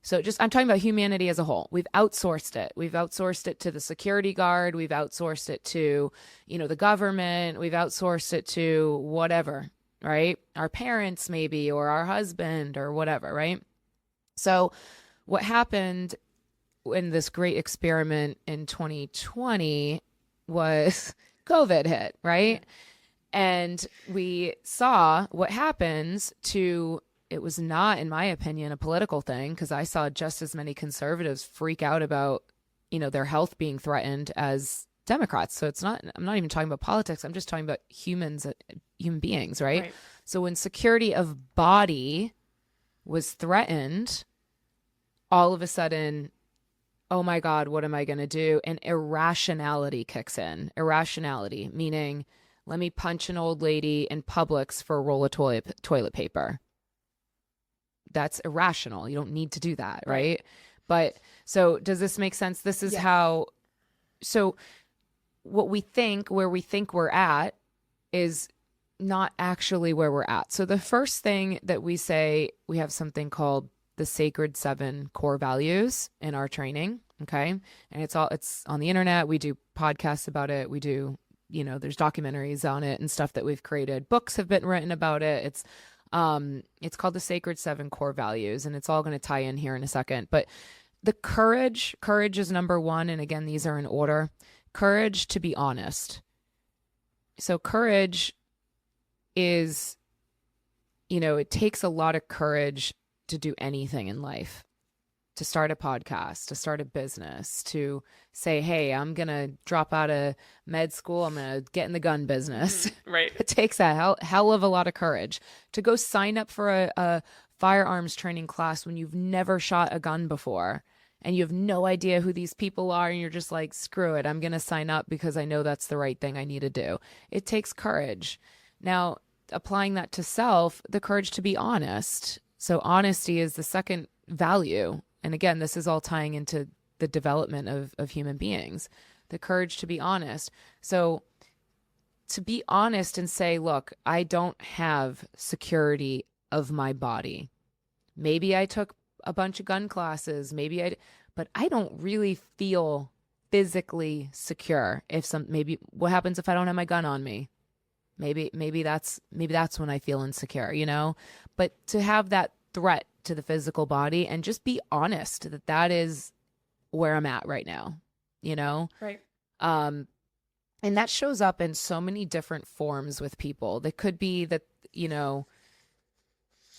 So I'm talking about humanity as a whole. We've outsourced it. We've outsourced it to the security guard. We've outsourced it to, the government. We've outsourced it to whatever, right? Our parents maybe, or our husband or whatever, right? So what happened in this great experiment in 2020 was COVID hit, right? And we saw what happens to, it was not, in my opinion, a political thing, because I saw just as many conservatives freak out about, their health being threatened as Democrats. So I'm not even talking about politics. I'm just talking about human beings, right? Right. So when security of body was threatened, all of a sudden, oh my God, what am I going to do? And irrationality kicks in. Irrationality, meaning, let me punch an old lady in Publix for a roll of toilet paper. That's irrational. You don't need to do that, right? But so does this make sense? This is Yes. how, so where we think we're at is not actually where we're at. So the first thing that we say, we have something called the Sacred 7 core values in our training. Okay. And it's on the internet. We do podcasts about it. We do, there's documentaries on it and stuff that we've created. Books have been written about it. It's called the Sacred 7 core values, and it's all going to tie in here in a second. But the courage is number one. And again, these are in order. Courage to be honest. So courage is, it takes a lot of courage to do anything in life, to start a podcast, to start a business, to say, hey, I'm going to drop out of med school. I'm going to get in the gun business. Right. It takes a hell of a lot of courage to go sign up for a firearms training class when you've never shot a gun before and you have no idea who these people are. And you're just like, screw it. I'm going to sign up because I know that's the right thing I need to do. It takes courage. Now, applying that to self, the courage to be honest. So honesty is the second value. And again, this is all tying into the development of human beings, the courage to be honest. So to be honest and say, look, I don't have security of my body. Maybe I took a bunch of gun classes, but I don't really feel physically secure. Maybe what happens if I don't have my gun on me? Maybe that's when I feel insecure, but to have that threat to the physical body and just be honest that is where I'm at right now, Right. And that shows up in so many different forms with people. That could be that,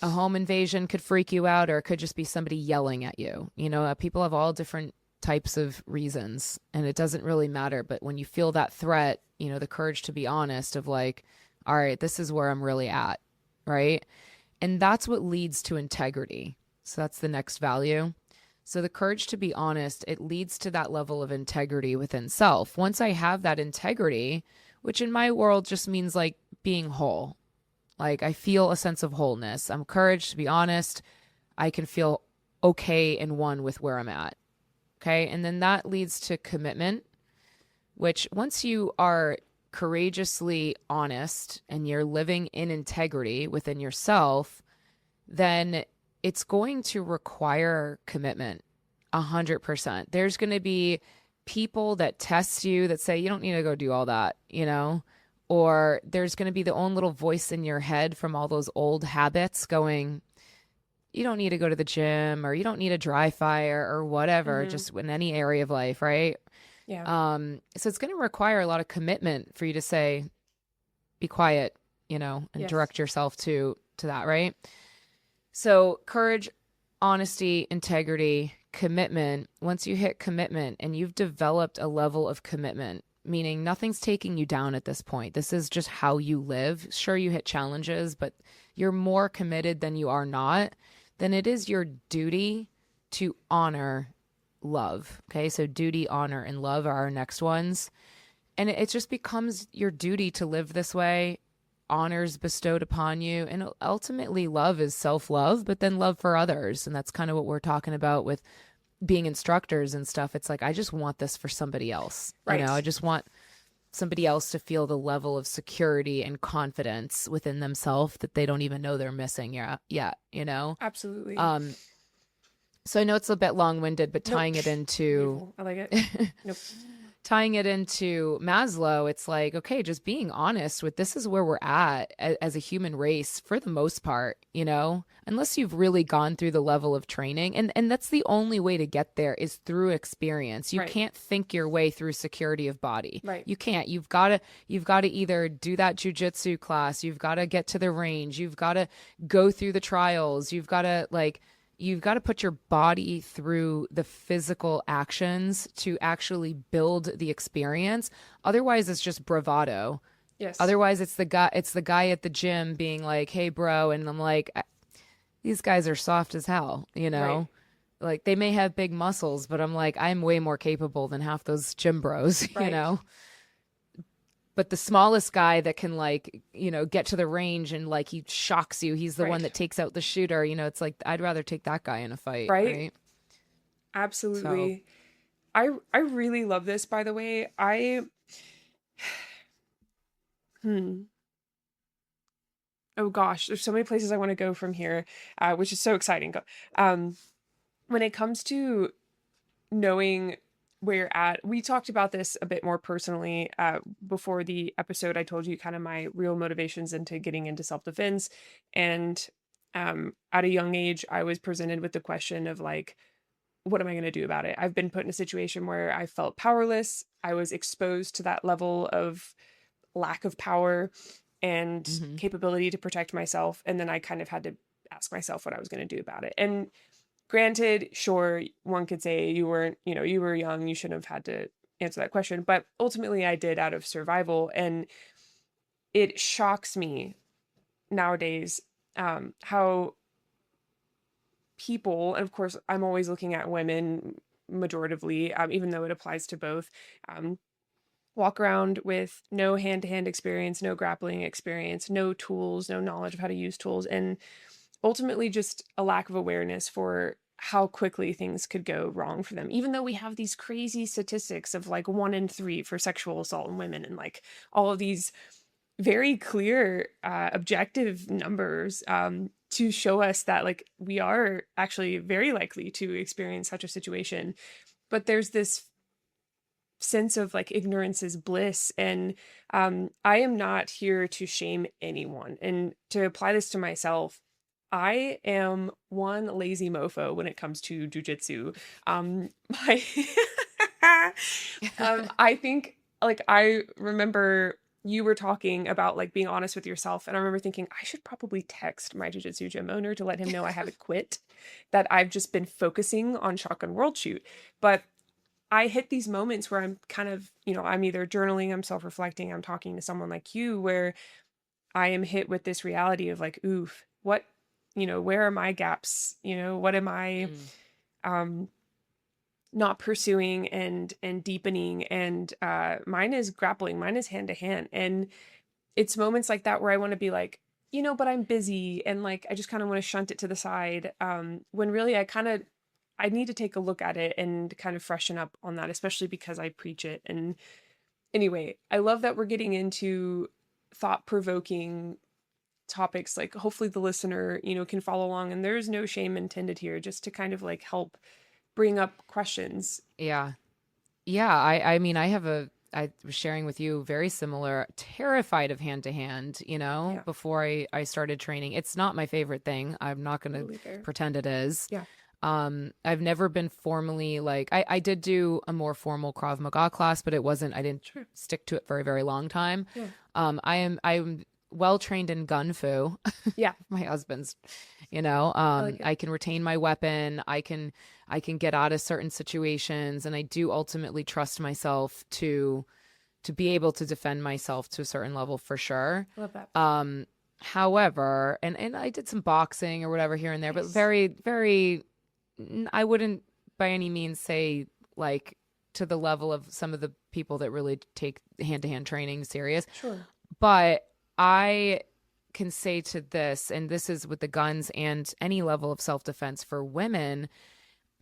a home invasion could freak you out, or it could just be somebody yelling at you. People have all different types of reasons, and it doesn't really matter. But when you feel that threat, the courage to be honest of like, all right, this is where I'm really at. Right. And that's what leads to integrity. So that's the next value. So the courage to be honest, it leads to that level of integrity within self. Once I have that integrity, which in my world just means like being whole, like I feel a sense of wholeness. I'm courage to be honest. I can feel okay and one with where I'm at. Okay. And then that leads to commitment, which once you are courageously honest and you're living in integrity within yourself, then it's going to require commitment 100%. There's going to be people that test you that say, you don't need to go do all that, or there's going to be the own little voice in your head from all those old habits going, you don't need to go to the gym, or you don't need a dry fire or whatever, just in any area of life. Right. Yeah. So it's going to require a lot of commitment for you to say, be quiet, and Yes. direct yourself to that. Right. So courage, honesty, integrity, commitment. Once you hit commitment and you've developed a level of commitment, meaning nothing's taking you down at this point. This is just how you live. Sure, you hit challenges, but you're more committed than you are not. Then it is your duty to honor love. Okay. So duty, honor, and love are our next ones. And it just becomes your duty to live this way. Honors bestowed upon you. And ultimately love is self-love, but then love for others. And that's kind of what we're talking about with being instructors and stuff. It's like, I just want this for somebody else. Right. I just want somebody else to feel the level of security and confidence within themselves that they don't even know they're missing yet. Absolutely. So I know it's a bit long-winded, but Nope. tying it into Beautiful. I like it. Nope. tying it into Maslow, it's like, okay, just being honest with this is where we're at as a human race for the most part, unless you've really gone through the level of training. And that's the only way to get there is through experience. You Right. can't think your way through security of body. Right. You can't. You've got to either do that jujitsu class. You've got to get to the range. You've got to go through the trials. You've got to put your body through the physical actions to actually build the experience. Otherwise, it's just bravado. Yes. Otherwise, it's the guy at the gym being like, "Hey, bro," and I'm like, "These guys are soft as hell," Right. Like they may have big muscles, but I'm like, I'm way more capable than half those gym bros, Right. But the smallest guy that can get to the range and he shocks you, he's the one Right. that takes out the shooter. It's like, I'd rather take that guy in a fight. Right. Absolutely. I really love this, by the way. Hmm. Oh gosh, there's so many places I want to go from here, which is so exciting. Um, when it comes to knowing where you're at, we talked about this a bit more personally before the episode. I told you kind of my real motivations into getting into self-defense. And at a young age, I was presented with the question of like, what am I going to do about it? I've been put in a situation where I felt powerless. I was exposed to that level of lack of power and Hmm. capability to protect myself. And then I kind of had to ask myself what I was going to do about it. And granted, sure, one could say you weren't, you were young, you shouldn't have had to answer that question. But ultimately, I did out of survival. And it shocks me nowadays how people, and of course, I'm always looking at women majoritively, even though it applies to both, um, walk around with no hand-to-hand experience, no grappling experience, no tools, no knowledge of how to use tools, and ultimately just a lack of awareness for how quickly things could go wrong for them. Even though we have these crazy statistics of like 1 in 3 for sexual assault in women and like all of these very clear objective numbers to show us that like we are actually very likely to experience such a situation. But there's this sense of like ignorance is bliss, and I am not here to shame anyone. And to apply this to myself, I am one lazy mofo when it comes to jujitsu. My I think like I remember you were talking about like being honest with yourself, and I remember thinking I should probably text my jujitsu gym owner to let him know I haven't quit, that I've just been focusing on shotgun world shoot. But I hit these moments where I'm kind of, I'm either journaling, I'm self-reflecting, I'm talking to someone like you, where I am hit with this reality of like, oof, what, where are my gaps? What am I Mm. um not pursuing and deepening? And mine is grappling, mine is hand to hand. And it's moments like that where I want to be like, but I'm busy, and like I just kind of want to shunt it to the side. When really I need to take a look at it and kind of freshen up on that, especially because I preach it. And anyway, I love that we're getting into thought-provoking topics. Like hopefully the listener, can follow along, and there's no shame intended here, just to kind of like help bring up questions. Yeah. Yeah. I mean, I was sharing with you very similar, terrified of hand to hand, Yeah, before I started training. It's not my favorite thing. I'm not going to totally fair. pretend it is. Yeah, I've never been formally like, I did do a more formal Krav Maga class, but I didn't sure. stick to it for a very long time. Yeah, I'm well trained in gun fu. yeah, My husband's, I like it. I can retain my weapon. I can get out of certain situations, and I do ultimately trust myself to be able to defend myself to a certain level for sure. I love that. However, and I did some boxing or whatever here and there, but Nice. very, very, I wouldn't by any means say like to the level of some of the people that really take hand to hand training serious. Sure. But I can say to this, and this is with the guns and any level of self defense for women,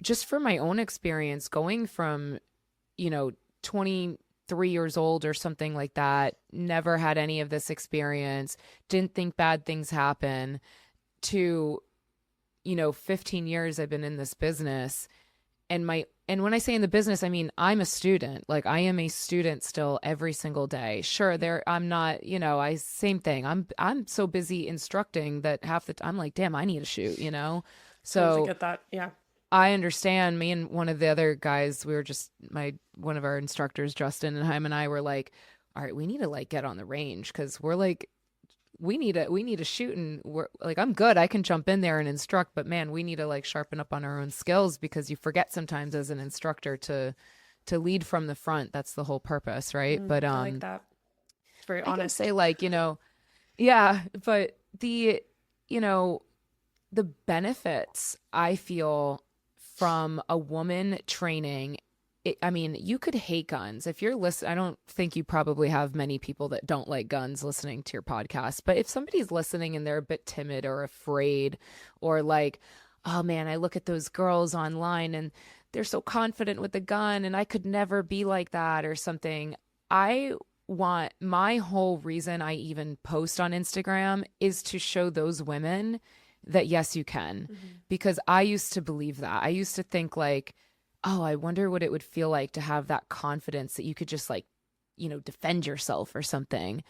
just from my own experience, going from, 23 years old or something like that, never had any of this experience, didn't think bad things happen, to, 15 years I've been in this business. And when I say in the business, I mean I'm a student. Like I am a student still every single day. Sure, there I'm not, I same thing. I'm so busy instructing that half the time I'm like, damn, I need to shoot. Totally So get that. Yeah. I understand. Me and one of the other guys, we were just my one of our instructors, Justin and him and I were like, all right, we need to like get on the range because we're like we need to shoot, and we're like, I'm good, I can jump in there and instruct, but man, we need to like sharpen up on our own skills because you forget sometimes as an instructor to lead from the front. That's the whole purpose, right? But I like that. It's very I can honest. say like, yeah, but you know the benefits I feel from a woman training. I mean, you could hate guns. If you're listening, I don't think you probably have many people that don't like guns listening to your podcast. But if somebody's listening and they're a bit timid or afraid, or like, oh man, I look at those girls online and they're so confident with the gun and I could never be like that or something. I want, my whole reason I even post on Instagram is to show those women that yes, you can. Mm-hmm. Because I used to believe that. I used to think like, oh, I wonder what it would feel like to have that confidence that you could just like, defend yourself or something.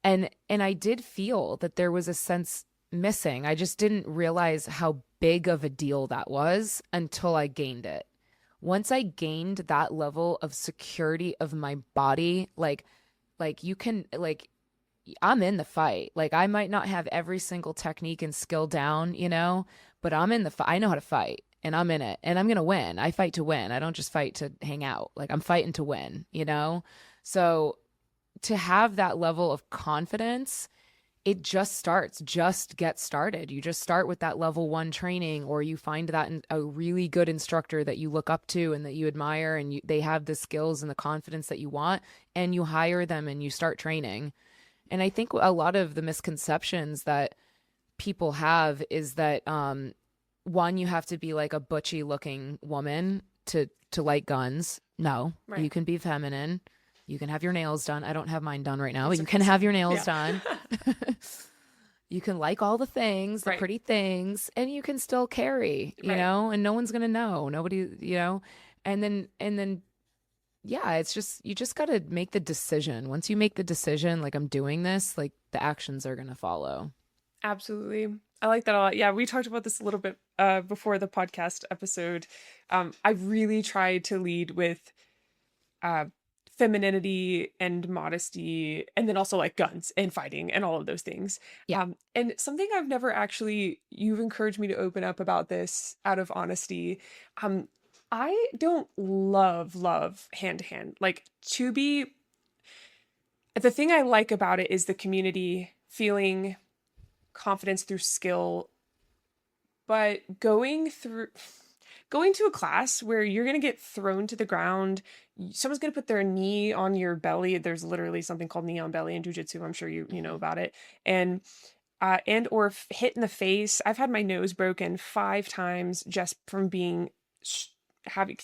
And I did feel that there was a sense missing. I just didn't realize how big of a deal that was until I gained it. Once I gained that level of security of my body, like you can like I'm in the fight. Like I might not have every single technique and skill down, but I'm in the fight. I know how to fight and I'm in it and I'm going to win. I fight to win. I don't just fight to hang out. Like I'm fighting to win. So to have that level of confidence, it just get started. You just start with that level 1 training, or you find that a really good instructor that you look up to and that you admire, and they have the skills and the confidence that you want, and you hire them and you start training. And I think a lot of the misconceptions that people have is that, one, you have to be like a butchy looking woman to like guns. No, Right. you can be feminine. You can have your nails done. I don't have mine done right now, That's but you okay. can have your nails Yeah. done. You can like all the things, the Right. pretty things, and you can still carry, Right. and no one's going to know. Nobody, and then, yeah, it's just, you just got to make the decision. Once you make the decision, like I'm doing this, like the actions are going to follow. Absolutely. I like that a lot. Yeah, we talked about this a little bit before the podcast episode. I really tried to lead with uh, femininity and modesty, and then also like guns and fighting and all of those things. Yeah. And something I've never actually, you've encouraged me to open up about this out of honesty. I don't love hand to hand. Like the thing I like about it is the community, feeling confidence through skill, but going to a class where you're going to get thrown to the ground, someone's going to put their knee on your belly. There's literally something called knee on belly in jiu-jitsu. I'm sure you know about it. And or hit in the face. I've had my nose broken 5 times just from being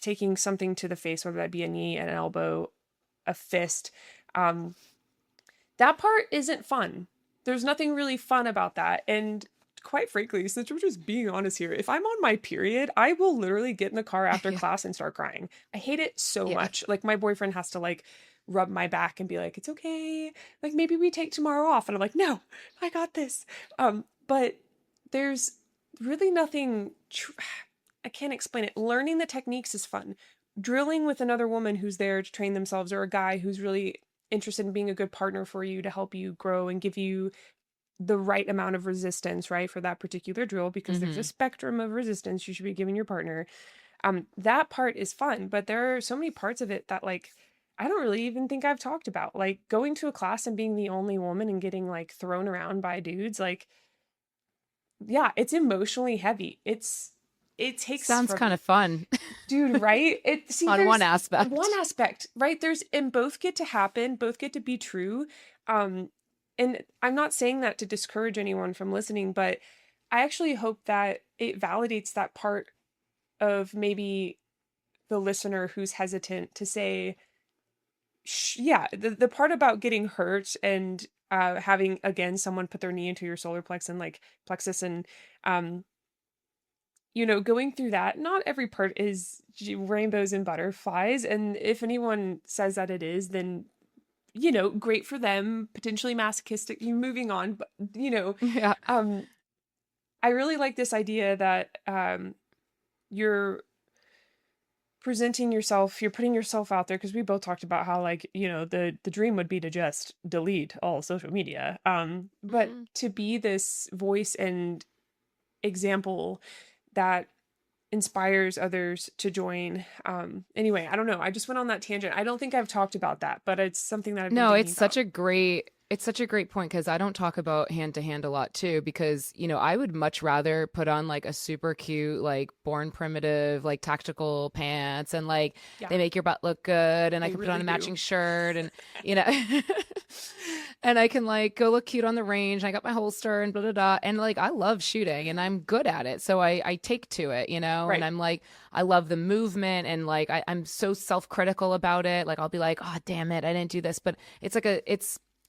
taking something to the face, whether that be a knee, an elbow, a fist. That part isn't fun. There's nothing really fun about that. And quite frankly, since we're just being honest here, if I'm on my period, I will literally get in the car after Yeah. class and start crying. I hate it so Yeah. much. Like my boyfriend has to like rub my back and be like, it's okay. Like maybe we take tomorrow off. And I'm like, no, I got this. But there's really nothing, I can't explain it. Learning the techniques is fun. Drilling with another woman who's there to train themselves, or a guy who's really interested in being a good partner for you to help you grow and give you the right amount of resistance, right, for that particular drill, because there's a spectrum of resistance you should be giving your partner. That part is fun, but there are so many parts of it that like I don't really even think I've talked about. Like going to a class and being the only woman and getting like thrown around by dudes, like yeah, it's emotionally heavy. It takes Sounds kind of fun. dude, right? On one aspect. One aspect, right? And both get to happen, both get to be true. And I'm not saying that to discourage anyone from listening, but I actually hope that it validates that part of maybe the listener who's hesitant to say, yeah, the part about getting hurt and having again someone put their knee into your solar plexus and like plexus and going through that. Not every part is rainbows and butterflies, and if anyone says that it is, then great for them, potentially masochistic, you moving on, but Yeah. I really like this idea that you're presenting yourself, you're putting yourself out there, because we both talked about how like, the dream would be to just delete all social media. But to be this voice and example that inspires others to join. Anyway, I don't know. I just went on that tangent. I don't think I've talked about that, but it's something that I've been No, thinking it's about. it's such a great point because I don't talk about hand to hand a lot too, because, I would much rather put on like a super cute, like Born Primitive, like tactical pants and like Yeah, they make your butt look good and I they can put on really a do. matching shirt and, you know, and I can like go look cute on the range. I got my holster and blah, blah, blah. And like, I love shooting and I'm good at it. So I take to it, and Right. I'm like, I love the movement and like, I'm so self-critical about it. Like, I'll be like, oh, damn it, I didn't do this. But it's like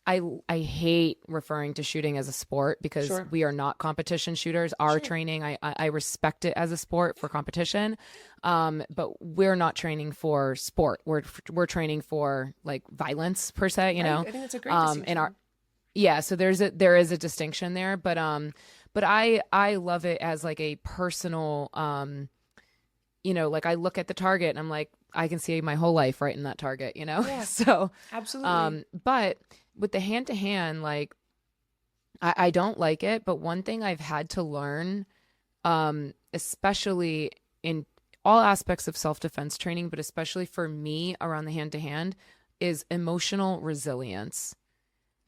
I hate referring to shooting as a sport because Sure. we are not competition shooters. Our Sure. training, I respect it as a sport for competition, but we're not training for sport. We're training for like violence per se, Right. I think that's a great and our distinction. yeah. So there is a distinction there, but I love it as like a personal, like I look at the target and I'm like I can see my whole life right in that target, Yeah, so. absolutely. But with the hand to hand, like I don't like it, but one thing I've had to learn, especially in all aspects of self-defense training, but especially for me around the hand to hand, is emotional resilience.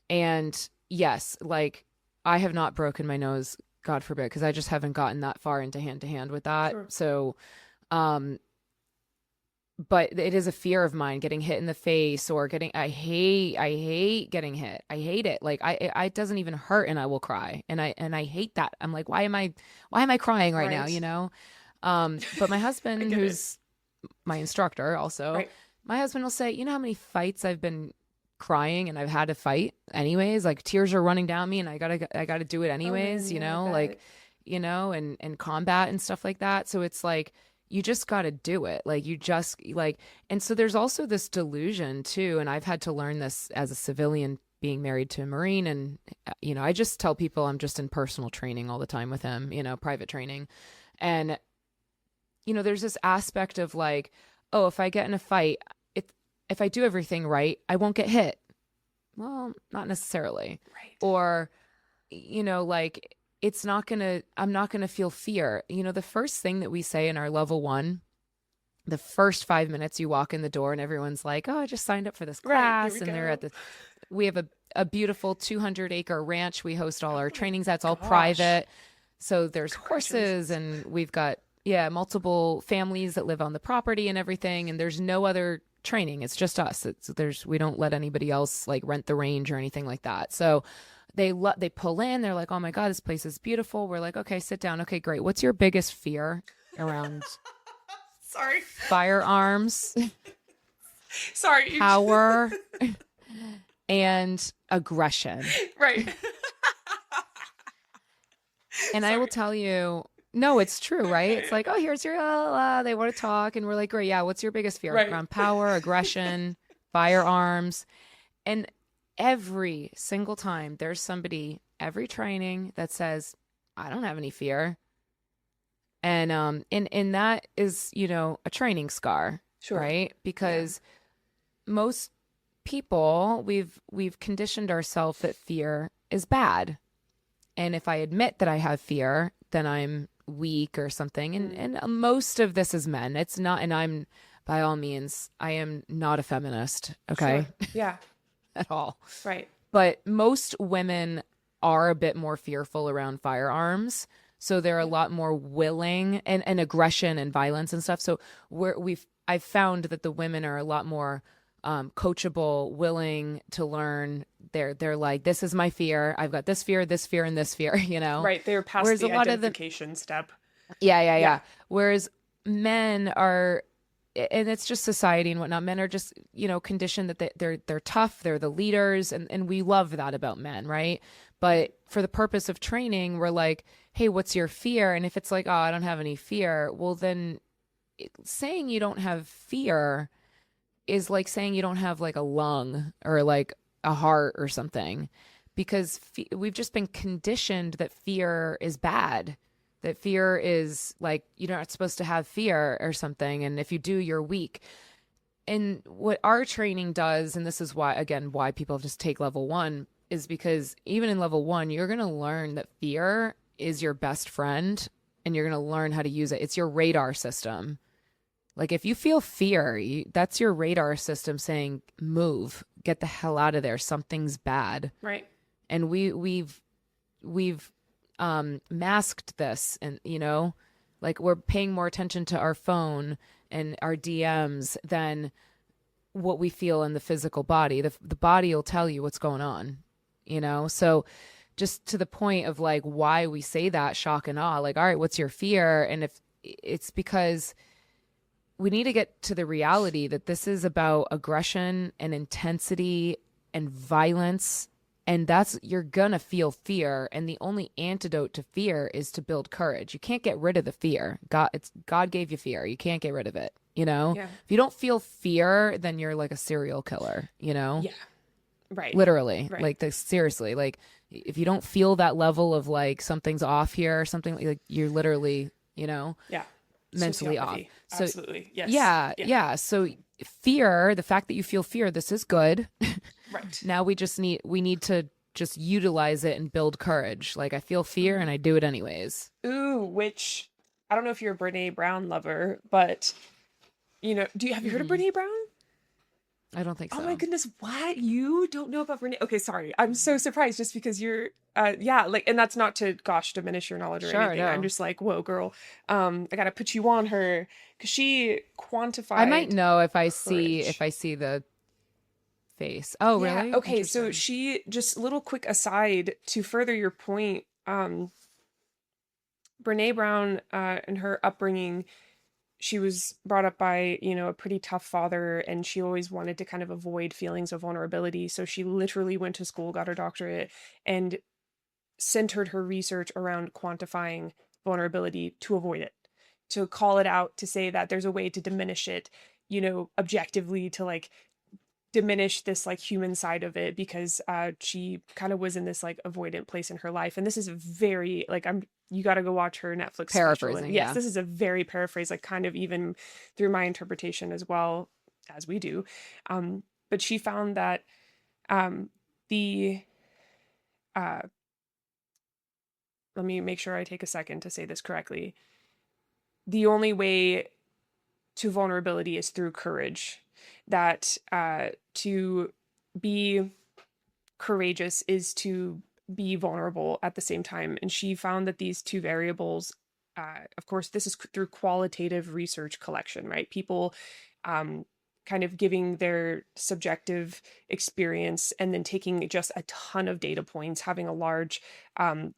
And yes, like I have not broken my nose, God forbid, because I just haven't gotten that far into hand to hand with that. Sure. So, um, but it is a fear of mine getting hit in the face or getting I hate getting hit. I hate it. Like it doesn't even hurt and I will cry. And I hate that. I'm like, why am I crying right now, Right. But my I husband, get it. who's my instructor also, Right. my husband will say, how many fights I've been crying and I've had to fight anyways, like tears are running down me and I gotta do it Oh anyways, man, yeah, I like, bet. and combat and stuff like that. So it's like you just got to do it. Like you just like, and so there's also this delusion too. And I've had to learn this as a civilian being married to a Marine. And, I just tell people I'm just in personal training all the time with him, private training. And, there's this aspect of like, oh, if I get in a fight, if I do everything right, I won't get hit. Well, not necessarily. Right. Or, like I'm not gonna feel fear. The first thing that we say in our level one, the first 5 minutes you walk in the door and everyone's like, oh, I just signed up for this Right. Here class. we And they're at go. we have a beautiful 200-acre ranch. We host all our Oh my trainings. That's all gosh. private. So there's horses Congratulations. and we've got, yeah, multiple families that live on the property and everything. And there's no other training. It's just us. We don't let anybody else like rent the range or anything like that. So they pull in, they're like, oh my God, this place is beautiful. We're like, okay, sit down. Okay, great. What's your biggest fear around Sorry. firearms, Sorry. power, and aggression? Right. And I will Sorry. tell you, no, it's true, right? It's Okay. like, oh, here's your, they want to talk. And we're like, great. Yeah. What's your biggest fear Right. around power, aggression, firearms? And every single time there's somebody, every training that says, I don't have any fear. And that is, a training scar, Sure. right? Yeah. Because most people, we've conditioned ourselves that fear is bad. And if I admit that I have fear, then I'm weak or something. And Mm. and most of this is men. It's not, and I'm by all means, I am not a feminist, okay, Sure. Yeah. at all. Right. But most women are a bit more fearful around firearms. So they're a Yeah. lot more willing and aggression and violence and stuff. So I've found that the women are a lot more coachable, willing to learn. They're like, this is my fear. I've got this fear, and this fear, Right. They're past Whereas a the lot of the identification step. yeah, yeah, Yeah. yeah. Whereas men are, and it's just society and whatnot. Men are just, conditioned that they're tough. They're the leaders, and we love that about men, right? But for the purpose of training, we're like, hey, what's your fear? And if it's like, oh, I don't have any fear, well, then saying you don't have fear is like saying you don't have like a lung or like a heart or something, because we've just been conditioned that fear is bad, that fear is like you're not supposed to have fear or something, and if you do, you're weak. And what our training does, and this is why, again, why people just take level one, is because even in level one, you're going to learn that fear is your best friend and you're going to learn how to use it. It's your radar system. Like if you feel fear, that's your radar system saying, move, get the hell out of there. Something's bad. Right. And we've masked this, and like we're paying more attention to our phone and our DMs than what we feel in the physical body. The body will tell you what's going on, So just to the point of like why we say that, shock and awe, like, all right, what's your fear? And if it's because we need to get to the reality that this is about aggression and intensity and violence. And you're gonna feel fear. And the only antidote to fear is to build courage. You can't get rid of the fear. God gave you fear. You can't get rid of it. Yeah. If you don't feel fear, then you're like a serial killer, Yeah. Right. Literally. Right. Like seriously, like if you don't feel that level of like something's off here or something, like you're literally, Yeah. mentally off. Sociopathy. So Absolutely. Yes. Yeah. So fear, the fact that you feel fear, this is good. Right. Now we need to just utilize it and build courage. Like I feel fear and I do it anyways. Ooh, which I don't know if you're a Brene Brown lover, but have you heard of Brene Brown? I don't think so. Oh my goodness, what? You don't know about Brene? Okay, sorry. I'm so surprised just because you're and that's not to diminish your knowledge or anything. No. I'm just like, whoa, girl. I gotta put you on her because she quantified. I might know if I courage. see the face. Oh, Yeah, really? okay, so she, just a little quick aside to further your point, Brene Brown, and her upbringing, she was brought up by, a pretty tough father, and she always wanted to kind of avoid feelings of vulnerability. So she literally went to school, got her doctorate, and centered her research around quantifying vulnerability to avoid it, to call it out, to say that there's a way to diminish it, objectively, to like diminish this like human side of it, because she kind of was in this like avoidant place in her life. And this is a very like you got to go watch her Netflix paraphrasing special. And yes, this is a very paraphrase, like kind of even through my interpretation as well, as we do. But she found that the let me make sure I take a second to say this correctly. The only way to vulnerability is through courage. That to be courageous is to be vulnerable at the same time. And she found that these two variables, of course, this is through qualitative research collection, right? People kind of giving their subjective experience and then taking just a ton of data points, having a large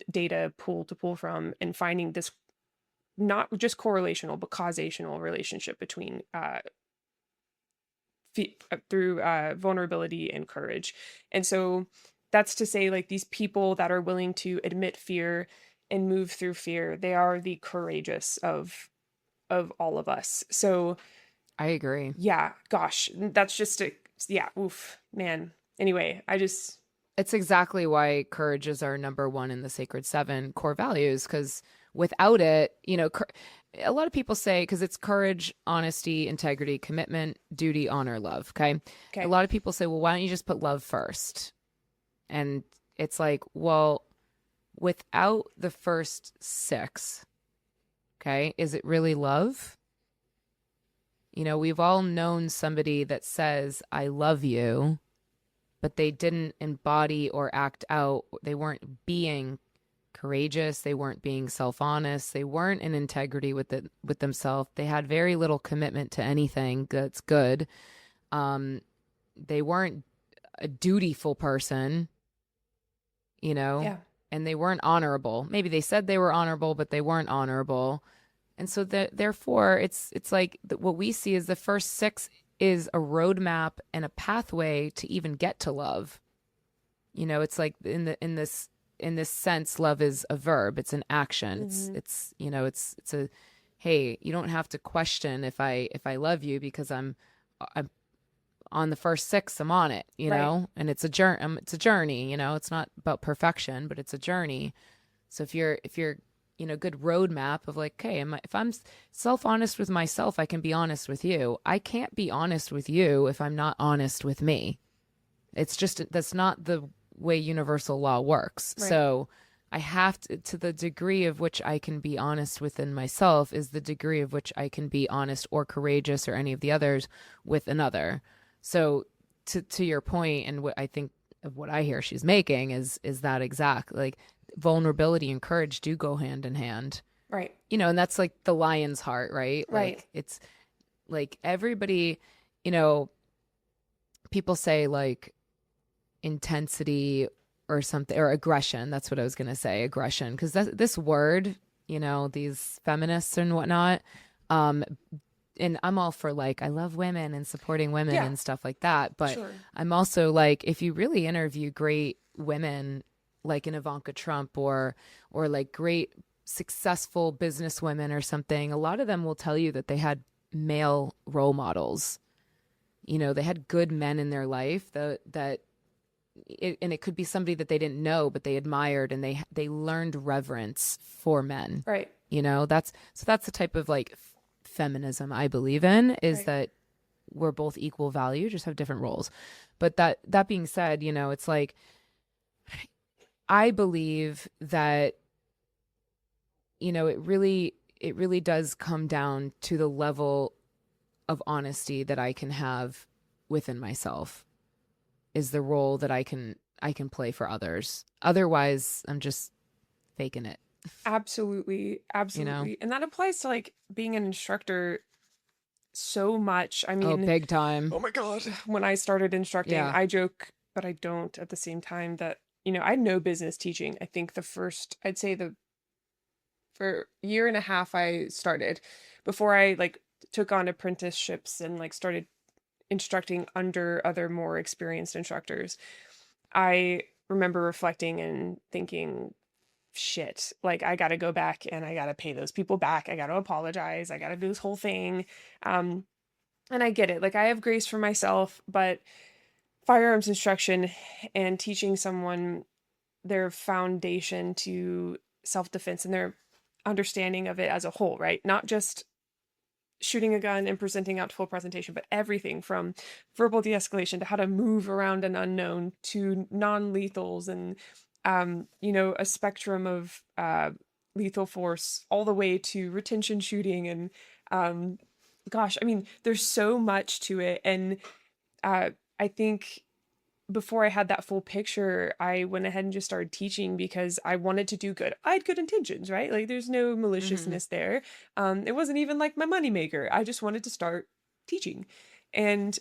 data pool to pull from, and finding this not just correlational, but causational relationship between through vulnerability and courage. And so that's to say, like, these people that are willing to admit fear and move through fear, they are the courageous of all of us. So I agree. Yeah, gosh, that's just oof, man. Anyway, it's exactly why courage is our number one in the Sacred Seven core values, because without it, a lot of people say, because it's courage, honesty, integrity, commitment, duty, honor, love. Okay. A lot of people say, well, why don't you just put love first? And it's like, well, without the first six, okay, is it really love? We've all known somebody that says, I love you, but they didn't embody or act out. They weren't being courageous. They weren't being self-honest. They weren't in integrity with themselves. They had very little commitment to anything that's good. They weren't a dutiful person, Yeah. and they weren't honorable. Maybe they said they were honorable, but they weren't honorable. And so therefore, it's like what we see is the first six is a roadmap and a pathway to even get to love. It's like in this sense, love is a verb. It's an action. Mm-hmm. It's a, hey, you don't have to question if I love you, because I'm on the first six. I'm on it, Right. and it's a journey. It's a journey. It's not about perfection, but it's a journey. So if you're good roadmap of like, okay, if I'm self-honest with myself, I can be honest with you. I can't be honest with you if I'm not honest with me. It's just, that's not the way universal law works. Right. So I have to the degree of which I can be honest within myself is the degree of which I can be honest or courageous or any of the others with another. So to your point, and what I think of what I hear she's making is that exact, like, vulnerability and courage do go hand in hand. Right. And that's like the lion's heart, right? Right. Like, it's like everybody, people say like intensity or something, or aggression. That's what I was going to say, aggression. Because this word, these feminists and whatnot, and I'm all for, like, I love women and supporting women and stuff like that. But Sure. I'm also like, if you really interview great women, like an Ivanka Trump or like great successful business women or something, a lot of them will tell you that they had male role models. They had good men in their life and it could be somebody that they didn't know, but they admired, and they learned reverence for men. Right. That's the type of, like, feminism I believe in, is that we're both equal value, just have different roles. But that being said, it's like, I believe that, it really does come down to the level of honesty that I can have within myself, is the role that I can play for others. Otherwise, I'm just faking it. Absolutely. Absolutely. And that applies to, like, being an instructor so much. I mean, big time. Oh my God. When I started instructing, I joke, but I don't at the same time, that, I had no business teaching. I think for a year and a half I started, before I, like, took on apprenticeships and, like, started instructing under other more experienced instructors. I remember reflecting and thinking, shit, like, I got to go back and I got to pay those people back. I got to apologize. I got to do this whole thing. And I get it. Like, I have grace for myself, but firearms instruction and teaching someone their foundation to self-defense and their understanding of it as a whole, right? Not just shooting a gun and presenting out to full presentation, but everything from verbal de-escalation to how to move around an unknown to non-lethals and, a spectrum of lethal force, all the way to retention shooting. And gosh, I mean, there's so much to it. And I think before I had that full picture, I went ahead and just started teaching because I wanted to do good. I had good intentions, right? Like, there's no maliciousness there. It wasn't even like my moneymaker. I just wanted to start teaching. And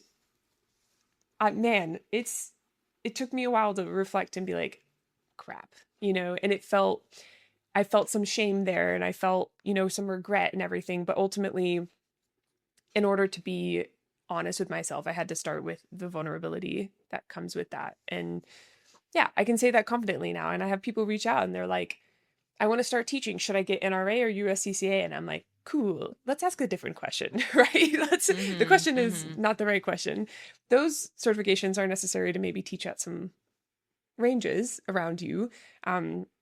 man, it took me a while to reflect and be like, crap, and I felt some shame there, and I felt, some regret and everything. But ultimately, in order to be honest with myself, I had to start with the vulnerability that comes with that. And yeah, I can say that confidently now. And I have people reach out and they're like, I want to start teaching. Should I get NRA or USCCA? And I'm like, cool, let's ask a different question, right? The question is not the right question. Those certifications are necessary to maybe teach at some ranges around you,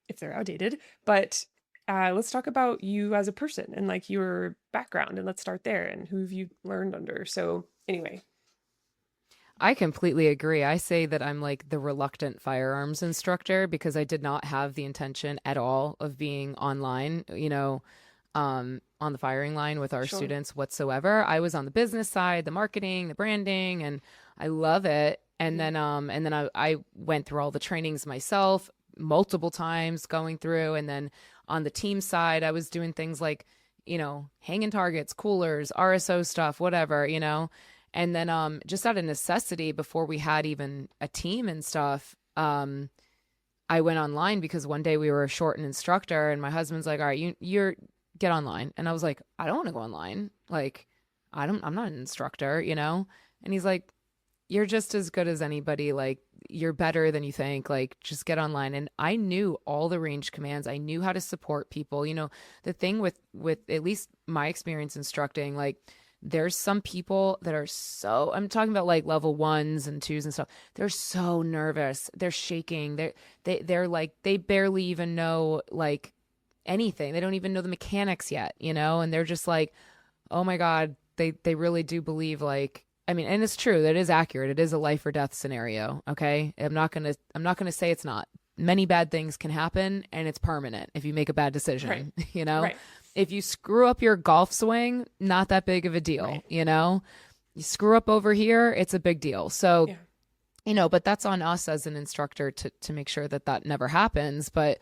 if they're outdated. But let's talk about you as a person and, like, your background, and let's start there, and who have you learned under. So anyway. I completely agree. I say that I'm like the reluctant firearms instructor because I did not have the intention at all of being online, on the firing line with our students whatsoever. I was on the business side, the marketing, the branding, and I love it. And then I went through all the trainings myself multiple times, going through. And then on the team side, I was doing things like, hanging targets, coolers, RSO stuff, whatever, And then just out of necessity, before we had even a team and stuff, I went online because one day we were short an instructor, and my husband's like, all right, you're get online. And I was like, I don't want to go online. Like, I'm not an instructor, And he's like, you're just as good as anybody. Like, you're better than you think. Like, just get online. And I knew all the range commands. I knew how to support people. The thing with at least my experience instructing, like, there's some people that are I'm talking about like level 1s and 2s and stuff. They're so nervous. They're shaking. They're like, they barely even know like anything. They don't even know the mechanics yet, and they're just like, oh my God, they really do believe, like, I mean, and it's true. That is accurate. It is a life or death scenario. Okay. I'm not going to say it's not. Many bad things can happen, and it's permanent if you make a bad decision, right. Right. If you screw up your golf swing, not that big of a deal, right. You screw up over here, it's a big deal. So but that's on us as an instructor to make sure that that never happens. But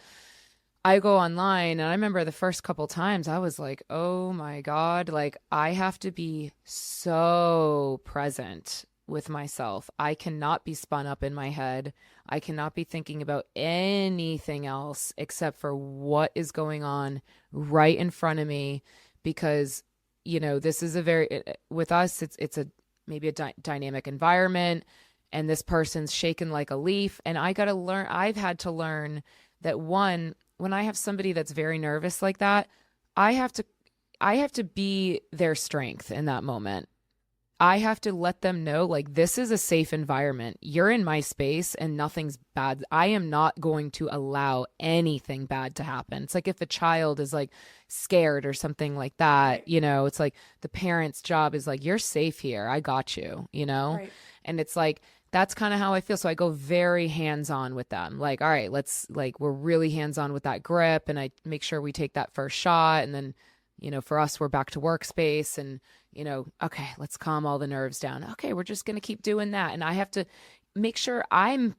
I go online and I remember the first couple times I was like, oh my God, like I have to be so present with myself. I cannot be spun up in my head. I cannot be thinking about anything else except for what is going on right in front of me because, this is with us, it's a maybe a dynamic environment and this person's shaken like a leaf. And I've had to learn that when I have somebody that's very nervous like that, I have to be their strength in that moment. I have to let them know, like, this is a safe environment. You're in my space and nothing's bad. I am not going to allow anything bad to happen. It's like if a child is like scared or something like that, Right. it's like the parent's job is like, you're safe here. I got you. Right. And it's like, that's kind of how I feel. So I go very hands-on with them. Like, all right, we're really hands-on with that grip. And I make sure we take that first shot. And then, for us, we're back to workspace and, okay, let's calm all the nerves down. Okay, we're just going to keep doing that. And I have to make sure I'm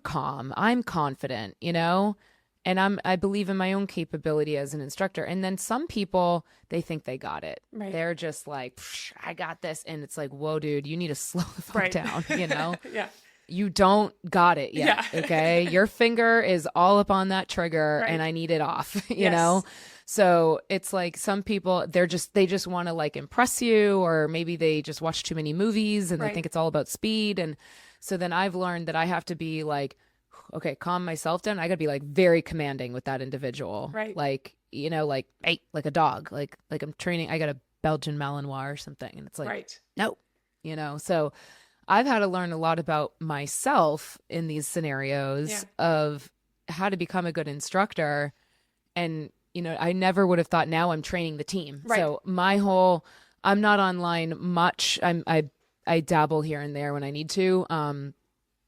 calm, I'm confident, and I believe in my own capability as an instructor. And then some people, they think they got it. Right. They're just like, I got this. And it's like, whoa, dude, you need to slow the fuck Right. down, Yeah. You don't got it yet. Yeah. Okay. Your finger is all up on that trigger and Right. I need it off, Yes. So it's like some people, they just want to like impress you, or maybe they just watch too many movies and they Right. think it's all about speed. And so then I've learned that I have to be like, okay, calm myself down. I gotta be like very commanding with that individual. Right. Like, like, hey, like a dog, like I'm training, I got a Belgian Malinois or something. And it's like, Right. no, so I've had to learn a lot about myself in these scenarios Yeah. of how to become a good instructor. And, I never would have thought now I'm training the team. Right. So I'm not online much. I dabble here and there when I need to.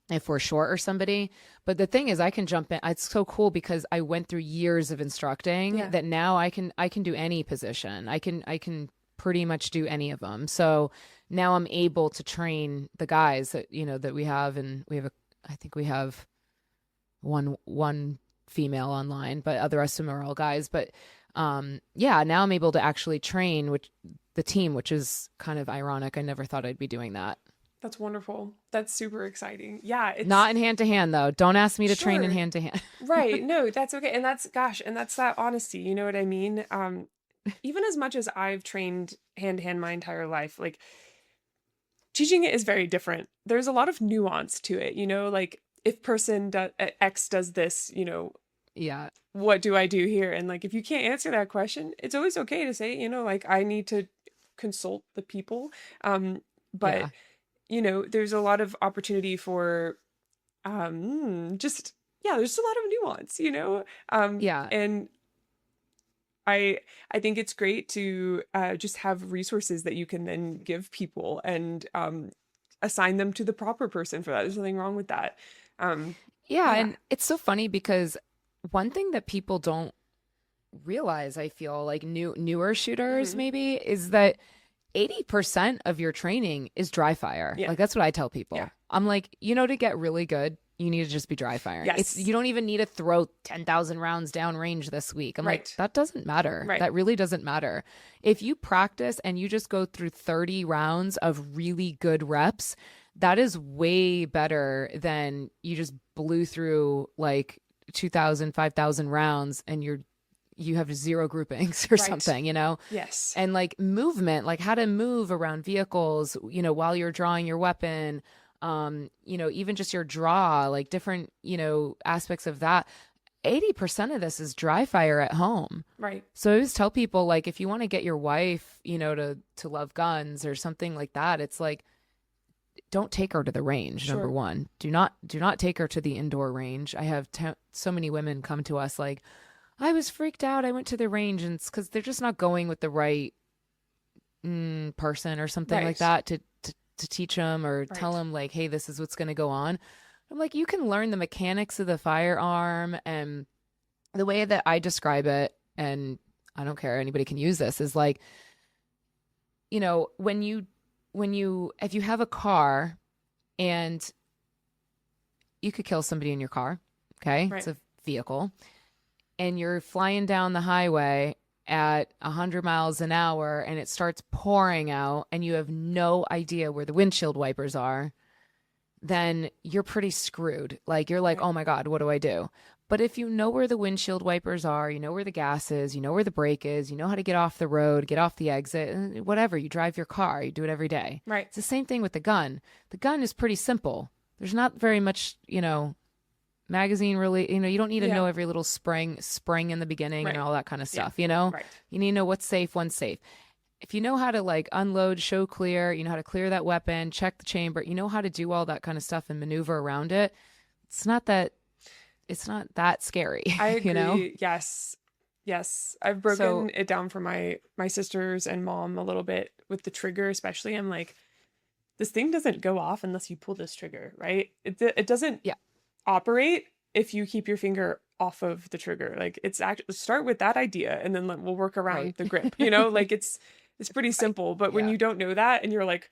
If we're short or somebody. But the thing is I can jump in. It's so cool because I went through years of instructing Yeah. that now I can do any position. I can pretty much do any of them. So now I'm able to train the guys that, that we have. And I think we have one female online, but the rest of them are all guys. But yeah, now I'm able to actually train the team, which is kind of ironic. I never thought I'd be doing that. That's wonderful. That's super exciting. Yeah, it's Not in hand to hand though. Don't ask me to train in Sure. hand to hand. Right. No, that's okay. And that's that honesty. You know what I mean? Even as much as I've trained hand to hand my entire life, like teaching it is very different. There's a lot of nuance to it, like if X does this, Yeah. what do I do here? And like if you can't answer that question, it's always okay to say, like I need to consult the people. But Yeah. there's a lot of opportunity for just there's a lot of nuance, Yeah. and I think it's great to just have resources that you can then give people and assign them to the proper person for that. There's nothing wrong with that. Um, Yeah. yeah. And it's so funny because one thing that people don't realize, I feel like newer shooters Mhm. maybe, is that 80% of your training is dry fire. Yeah. Like that's what I tell people. Yeah. I'm like, to get really good, you need to just be dry firing. Yes. You don't even need to throw 10,000 rounds downrange this week. I'm like, Right. that doesn't matter. Right. That really doesn't matter. If you practice and you just go through 30 rounds of really good reps, that is way better than you just blew through like 2,000, 5,000 rounds and you have zero groupings or Right. something, Yes. and like movement, like how to move around vehicles, while you're drawing your weapon, even just your draw, like different, aspects of that. 80% of this is dry fire at home. Right. So I always tell people, like, if you want to get your wife, to love guns or something like that, it's like, don't take her to the range. Sure. Number one, do not take her to the indoor range. I have so many women come to us like, I was freaked out. I went to the range, and it's because they're just not going with the right person or something Right. like that to teach them or tell Right. them like, hey, this is what's going to go on. I'm like, you can learn the mechanics of the firearm, and the way that I describe it, and I don't care, anybody can use this, is like, if you have a car And you could kill somebody in your car. Okay. It's Right. a vehicle. And you're flying down the highway at 100 miles an hour and it starts pouring out and you have no idea where the windshield wipers are, then you're pretty screwed. Like, you're like, Right. oh my God, what do I do? But if you know where the windshield wipers are, you know where the gas is, you know where the brake is, you know how to get off the road, get off the exit, whatever, you drive your car, you do it every day. Right. It's the same thing with the gun. The gun is pretty simple. There's not very much, magazine really, you don't need to know Yeah. every little spring in the beginning and Right. all that kind of Yeah. stuff, you know? Right. You need to know what's safe, what's safe. If you know how to like unload, show clear, you know how to clear that weapon, check the chamber, you know how to do all that kind of stuff and maneuver around it. It's not that scary, I agree. you know? Yes. Yes. I've So broken it down for my sisters and mom a little bit with the trigger, especially. I'm like, this thing doesn't go off unless you pull this trigger, right? It doesn't yeah, operate if you keep your finger off of the trigger. Like, it's actually, start with that idea and then we'll work around right. the grip, like it's pretty Right. simple. But when Yeah. you don't know that and you're like,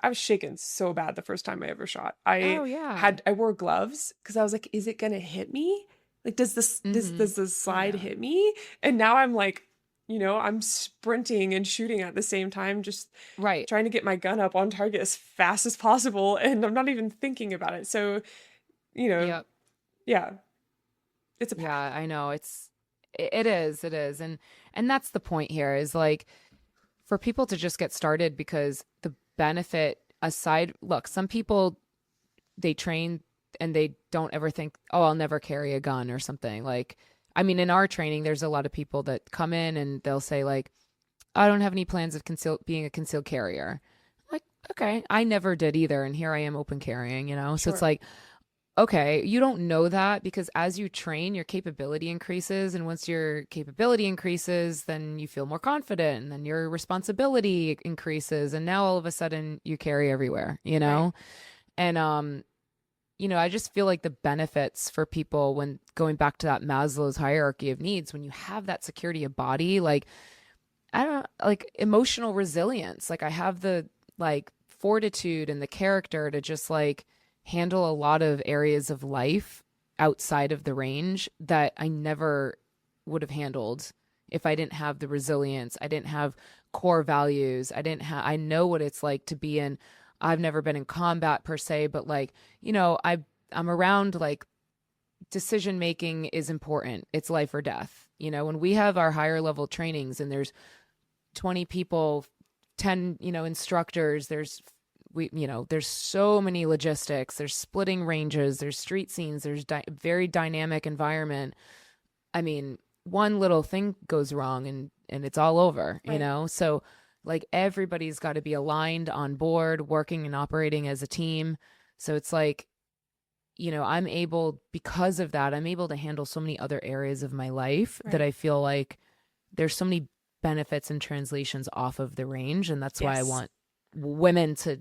I was shaking so bad the first time I ever shot. Oh yeah. I wore gloves because I was like, is it gonna hit me? Like, does this Mm-hmm. does the Oh slide yeah. hit me? And now I'm like, I'm sprinting and shooting at the same time, just Right. trying to get my gun up on target as fast as possible, and I'm not even thinking about it. So, you know, Yep. yeah, it's a Yeah, path. I know. It is. And that's the point here is like for people to just get started because the benefit aside, look, some people they train and they don't ever think, oh, I'll never carry a gun or something. Like, I mean, in our training, there's a lot of people that come in and they'll say, like, I don't have any plans of being a concealed carrier. Like, okay, I never did either. And here I am open carrying. So it's Sure. like, okay, you don't know that because as you train, your capability increases. And once your capability increases, then you feel more confident and then your responsibility increases. And now all of a sudden you carry everywhere. Right. And, I just feel like the benefits for people when going back to that Maslow's hierarchy of needs, when you have that security of body, like, I don't like emotional resilience. Like, I have the like fortitude and the character to just like handle a lot of areas of life outside of the range that I never would have handled if I didn't have the resilience. I didn't have core values. I know what it's like to be in. I've never been in combat per se, but like, I'm around like decision making is important. It's life or death. When we have our higher level trainings and there's 20 people, 10, instructors, there's so many logistics, there's splitting ranges, there's street scenes, there's very dynamic environment. I mean, one little thing goes wrong and it's all over, Right. So like everybody's got to be aligned on board, working and operating as a team. So it's like, because of that, I'm able to handle so many other areas of my life that Right. I feel like there's so many benefits and translations off of the range. And that's why I Yes. want women to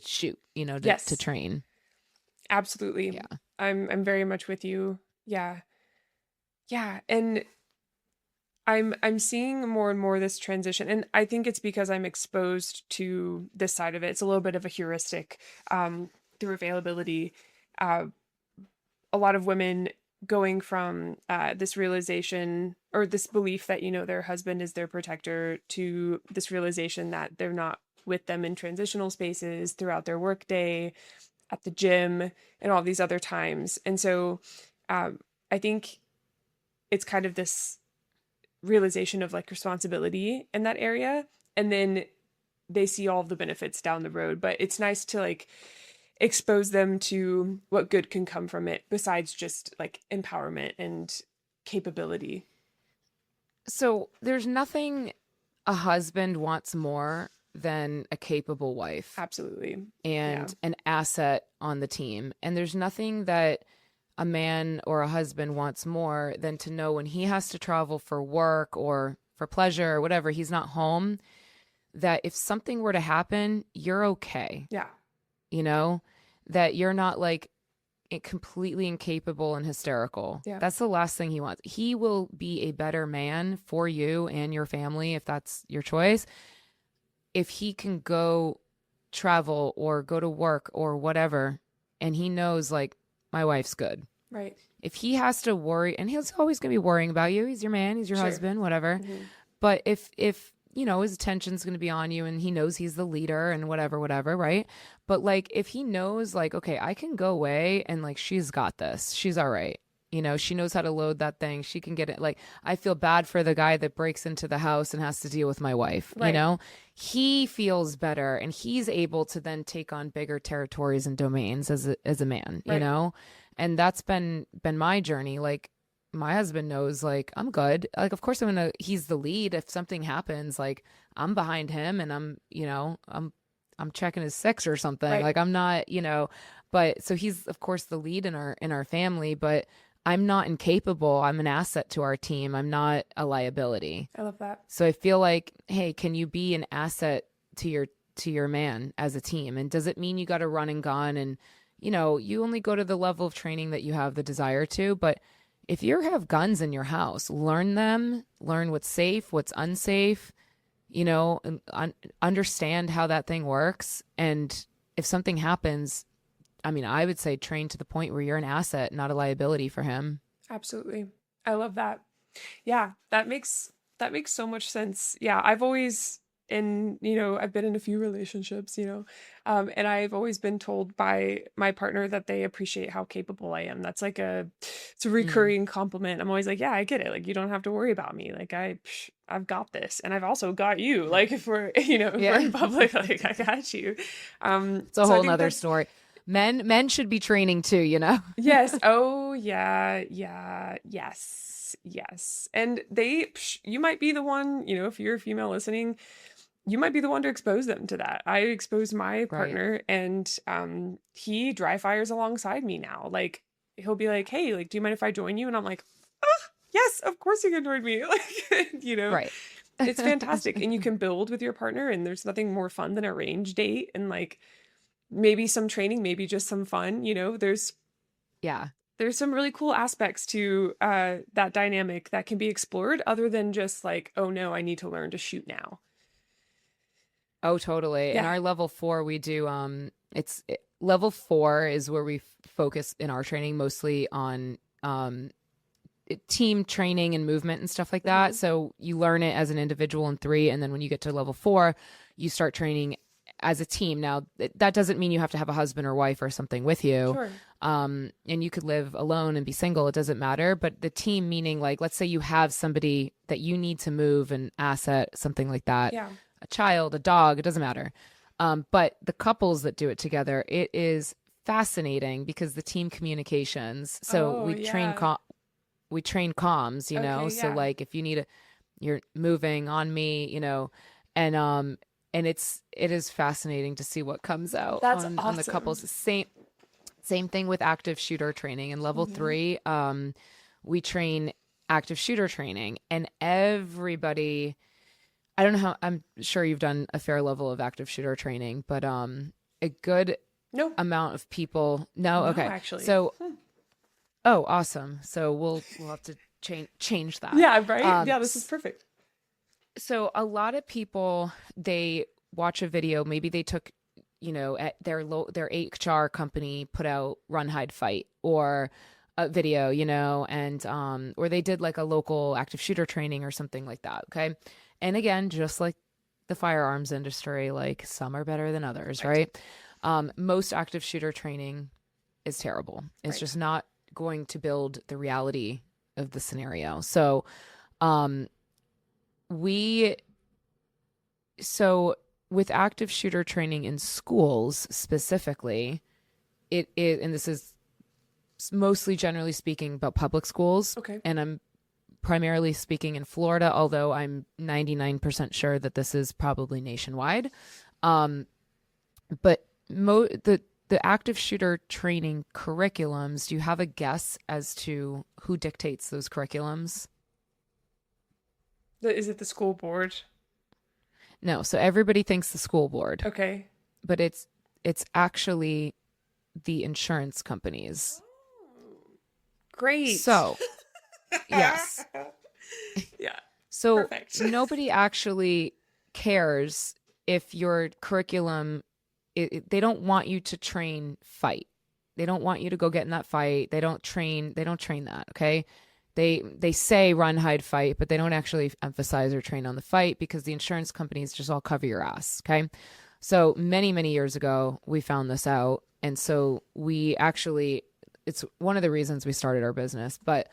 shoot, to Yes. train. Absolutely. Yeah. I'm very much with you. Yeah. Yeah. And I'm seeing more and more this transition, and I think it's because I'm exposed to this side of it. It's a little bit of a heuristic through availability. Uh, a lot of women going from this realization or this belief that their husband is their protector to this realization that they're not with them in transitional spaces throughout their workday, at the gym, and all these other times. And so I think it's kind of this realization of like responsibility in that area, and then they see all of the benefits down the road. But it's nice to like expose them to what good can come from it besides just like empowerment and capability. So there's nothing a husband wants more than a capable wife Absolutely. Yeah. and an asset on the team. And there's nothing that a man or a husband wants more than to know when he has to travel for work or for pleasure or whatever, he's not home, that if something were to happen, you're okay. Yeah. That you're not like completely incapable and hysterical. Yeah. That's the last thing he wants. He will be a better man for you and your family if that's your choice. If he can go travel or go to work or whatever, and he knows like my wife's good. Right. If he has to worry, and he's always going to be worrying about you, he's your man, he's your Sure. husband, whatever. Mm-hmm. But if you know, his attention's going to be on you and he knows he's the leader and whatever, right? But like if he knows like, okay, I can go away and like she's got this. She's all right. You know, she knows how to load that thing. She can get it. Like I feel bad for the guy that breaks into the house and has to deal with my wife, Right. you know? He feels better and he's able to then take on bigger territories and domains as a man, you Right. know? And that's been my journey. Like my husband knows like I'm good. Like of course he's the lead. If something happens, like I'm behind him and I'm checking his six or something. Right. Like I'm not, you know, but so he's of course the lead in our family, but I'm not incapable. I'm an asset to our team. I'm not a liability. I love that. So I feel like, hey, can you be an asset to your man as a team? And does it mean you got to run and gun and you know, you only go to the level of training that you have the desire to, but if you have guns in your house, learn them, learn what's safe, what's unsafe, you know, and understand how that thing works. And if something happens, I mean, I would say train to the point where you're an asset, not a liability for him. Absolutely. I love that. Yeah, that makes so much sense. Yeah, I've always I've been in a few relationships, and I've always been told by my partner that they appreciate how capable I am. That's like it's a recurring compliment. I'm always like, yeah, I get it. Like, you don't have to worry about me. Like, I've got this, and I've also got you. Like, if we're, if we're in public, like, I got you. It's a whole nother story. Men should be training too, you know? Yes. Oh, yeah. Yeah. Yes. And you might be the one, if you're a female listening, you might be the one to expose them to that. I exposed my partner, and he dry fires alongside me now. Like, he'll be like, hey, like, do you mind if I join you? And I'm like, yes, of course you can join me. Like, Right. It's fantastic. And you can build with your partner, and there's nothing more fun than a range date and like maybe some training, maybe just some fun, there's some really cool aspects to that dynamic that can be explored other than just like, oh no, I need to learn to shoot now. Oh, totally. Yeah. In our level 4, we do, level 4 is where we focus in our training mostly on team training and movement and stuff like that. Mm-hmm. So you learn it as an individual in 3. And then when you get to level 4, you start training as a team. Now, that doesn't mean you have to have a husband or wife or something with you. Sure. And you could live alone and be single. It doesn't matter. But the team meaning, like, let's say you have somebody that you need to move, an asset, something like that. Yeah. A child, a dog, it doesn't matter. But the couples that do it together, it is fascinating because the team communications. So we train comms, you know. Okay, So yeah. like if you need you're moving on me, and it is fascinating to see what comes out That's on the awesome. couples. Same thing with active shooter training. In level 3, we train active shooter training, and everybody, I don't know how, I'm sure you've done a fair level of active shooter training, but a good amount of people. No, okay. Actually. So, oh, awesome. So we'll have to change that. Yeah, right? Yeah, this is perfect. So a lot of people, they watch a video, maybe they took, at their HR company put out Run, Hide, Fight, or a video, and or they did like a local active shooter training or something like that. Okay. And again, just like the firearms industry, like some are better than others, right? Most active shooter training is terrible. It's just not going to build the reality of the scenario. So, with active shooter training in schools specifically, it is, and this is mostly generally speaking about public schools. Okay. And I'm primarily speaking in Florida, although I'm 99% sure that this is probably nationwide. But the active shooter training curriculums, do you have a guess as to who dictates those curriculums? Is it the school board? No. So everybody thinks the school board. Okay. But it's actually the insurance companies. Great. So, yes. Yeah. So Perfect. nobody actually cares if your curriculum they don't want you to train fight. They don't want you to go get in that fight. They don't train that, okay? They say run, hide, fight, but they don't actually emphasize or train on the fight because the insurance companies just all cover your ass, okay? So many, many years ago, we found this out. And so we actually, it's one of the reasons we started our business, but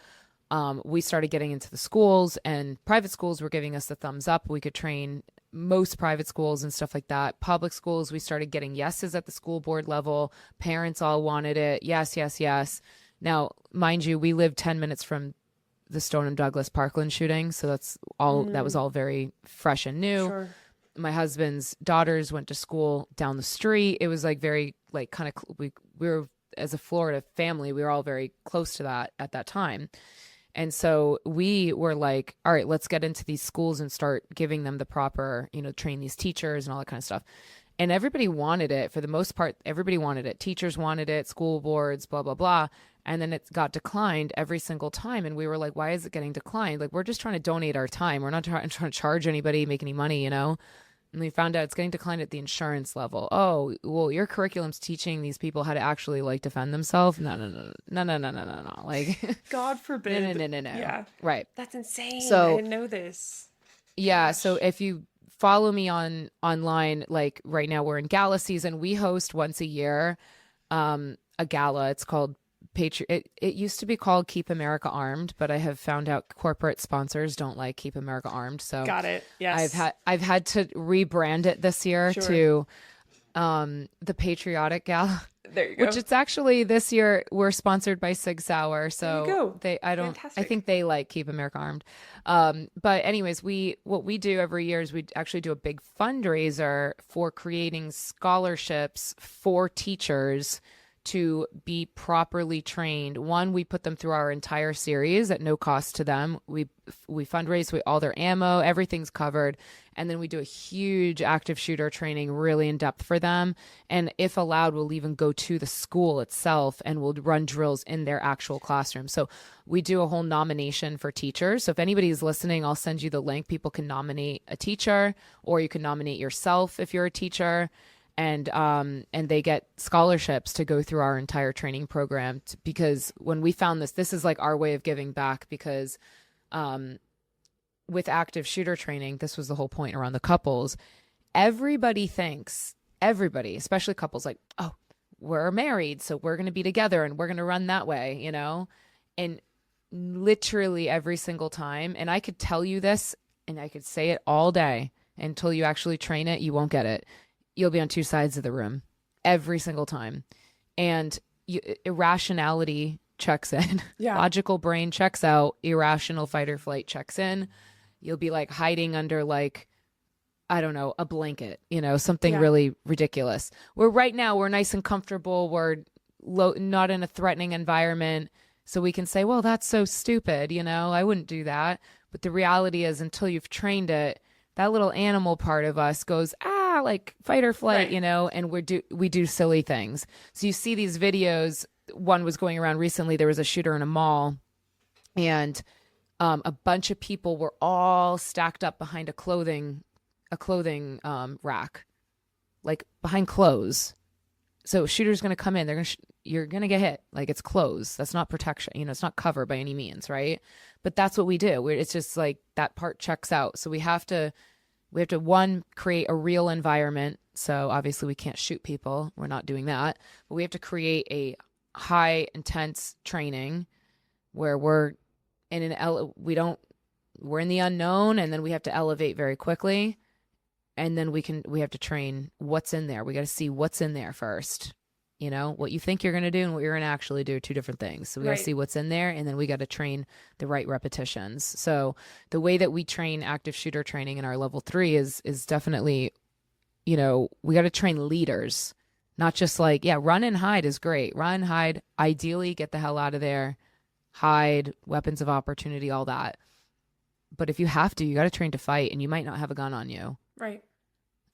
we started getting into the schools, and private schools were giving us the thumbs up. We could train most private schools and stuff like that. Public schools, we started getting yeses at the school board level. Parents all wanted it. Yes, yes, yes. Now, mind you, we lived 10 minutes from the Stoneham Douglas Parkland shooting. So that's all, that was all very fresh and new. Sure. My husband's daughters went to school down the street. It was like very, like kind of, we were, as a Florida family, we were all very close to that at that time. And so we were like, all right, let's get into these schools and start giving them the proper, train these teachers and all that kind of stuff. And everybody wanted it. For the most part, everybody wanted it. Teachers wanted it, school boards, blah, blah, blah. And then it got declined every single time. And we were like, why is it getting declined? Like, we're just trying to donate our time. We're not trying to charge anybody, make any money, And we found out it's getting declined at the insurance level. Oh, well, your curriculum's teaching these people how to actually like defend themselves. No. Like, God forbid. no. Yeah. Right. That's insane. So, I didn't know this. Yeah. Gosh. So if you follow me online, like right now we're in gala season. We host once a year, a gala. It's called It used to be called Keep America Armed, but I have found out corporate sponsors don't like Keep America Armed. So got it. Yes. I've had to rebrand it this year to the Patriotic Gala. There you go. Which it's actually this year we're sponsored by Sig Sauer. So there you go. I think they like Keep America Armed. But anyways, what we do every year is we actually do a big fundraiser for creating scholarships for teachers to be properly trained. One, we put them through our entire series at no cost to them. We fundraise with all their ammo, everything's covered. And then we do a huge active shooter training really in depth for them. And if allowed, we'll even go to the school itself and we'll run drills in their actual classroom. So we do a whole nomination for teachers. So if anybody's listening, I'll send you the link. People can nominate a teacher, or you can nominate yourself if you're a teacher. And they get scholarships to go through our entire training program because when we found this is like our way of giving back because with active shooter training, this was the whole point around the couples. Everybody, especially couples, like, oh, we're married, so we're going to be together and we're going to run that way, and literally every single time. And I could tell you this and I could say it all day until you actually train it, you won't get it. You'll be on two sides of the room every single time. And irrationality checks in. Yeah. Logical brain checks out. Irrational fight or flight checks in. You'll be like hiding under like, I don't know, a blanket, something really ridiculous. Where right now we're nice and comfortable. We're not in a threatening environment. So we can say, well, that's so stupid. I wouldn't do that. But the reality is until you've trained it, that little animal part of us goes, like fight or flight, right. And we do silly things. So you see these videos. One was going around recently. There was a shooter in a mall and a bunch of people were all stacked up behind a clothing rack, like behind clothes. So a shooter's going to come in. You're going to get hit. Like it's clothes. That's not protection. It's not cover by any means. Right. But that's what we do. It's just like that part checks out. So we have to, one, create a real environment. So obviously we can't shoot people. We're not doing that. But we have to create a high intense training where we're in we're in the unknown, and then we have to elevate very quickly. And then we have to train what's in there. We got to see what's in there first. What you think you're going to do and what you're going to actually do are two different things. So we got to see what's in there, and then we got to train the right repetitions. So the way that we train active shooter training in our level 3 is definitely, we got to train leaders, not just like, run and hide is great. Run, hide, ideally get the hell out of there, hide, weapons of opportunity, all that. But if you have to, you got to train to fight, and you might not have a gun on you. Right.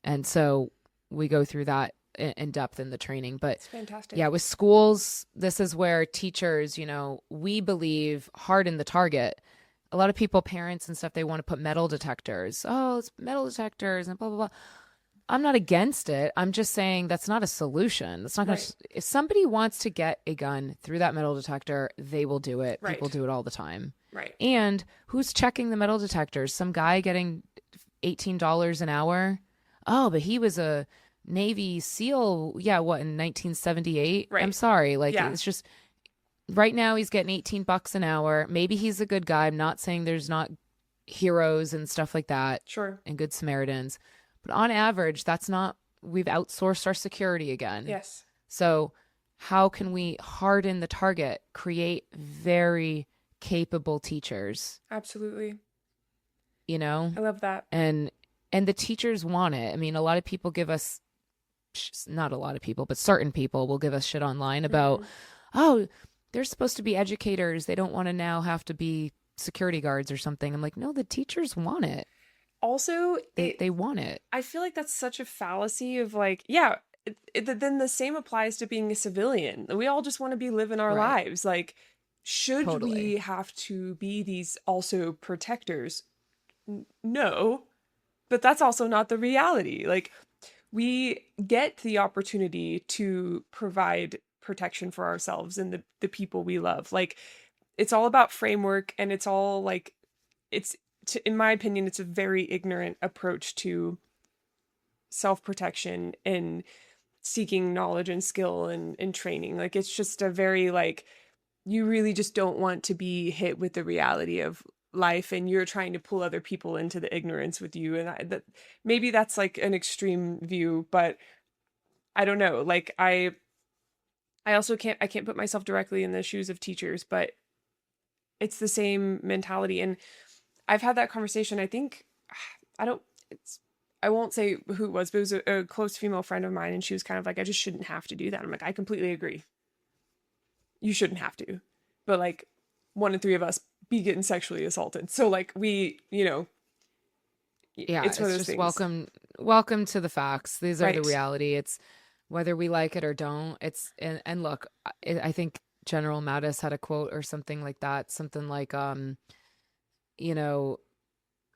And so we go through that in depth in the training. But it's fantastic. Yeah, with schools, this is where teachers, we believe harden the target. A lot of people, parents and stuff, they want to put metal detectors. Oh, it's metal detectors and blah, blah, blah. I'm not against it. I'm just saying that's not a solution. That's not going Right. to, if somebody wants to get a gun through that metal detector, they will do it. People Right. do it all the time. Right. And who's checking the metal detectors? Some guy getting $18 an hour? Oh, but he was a Navy SEAL. Yeah, what, in 1978? I'm Right. sorry. Like, Yeah. it's just right now he's getting 18 bucks an hour. Maybe he's a good guy. I'm not saying there's not heroes and stuff like that Sure. and good Samaritans. But on average, that's not, we've outsourced our security again. Yes. So how can we harden the target, create very capable teachers, Absolutely. you know? I love that. And the teachers want it. I mean, a lot of people give us, not a lot of people, but certain people will give us shit online about, oh, they're supposed to be educators. They don't want to now have to be security guards or something. I'm like, no, the teachers want it. Also, They want it. I feel like that's such a fallacy of like, yeah, then the same applies to being a civilian. We all just want to be living our Right. lives. Like, should we Totally. have to be these also protectors? No, but that's also not the reality. Like, we get the opportunity to provide protection for ourselves and the people we love. Like, it's all about framework, and it's all like, in my opinion, it's a very ignorant approach to self-protection and seeking knowledge and skill and training. Like, it's just a very like, you really just don't want to be hit with the reality of life, and you're trying to pull other people into the ignorance with you. And that maybe that's like an extreme view, but I don't know. Like, I also can't put myself directly in the shoes of teachers, but it's the same mentality. And I've had that conversation. I think I don't it's I won't say who it was, but it was a close female friend of mine, and she was kind of like, I just shouldn't have to do that. I'm like, I completely agree. You shouldn't have to. But like, one in three of us be getting sexually assaulted. So like, Yeah, it's one of it's those just things. welcome to the facts. These are the Right. reality. It's whether we like it or don't. It's and look, I think General Mattis had a quote or something like that, something like you know,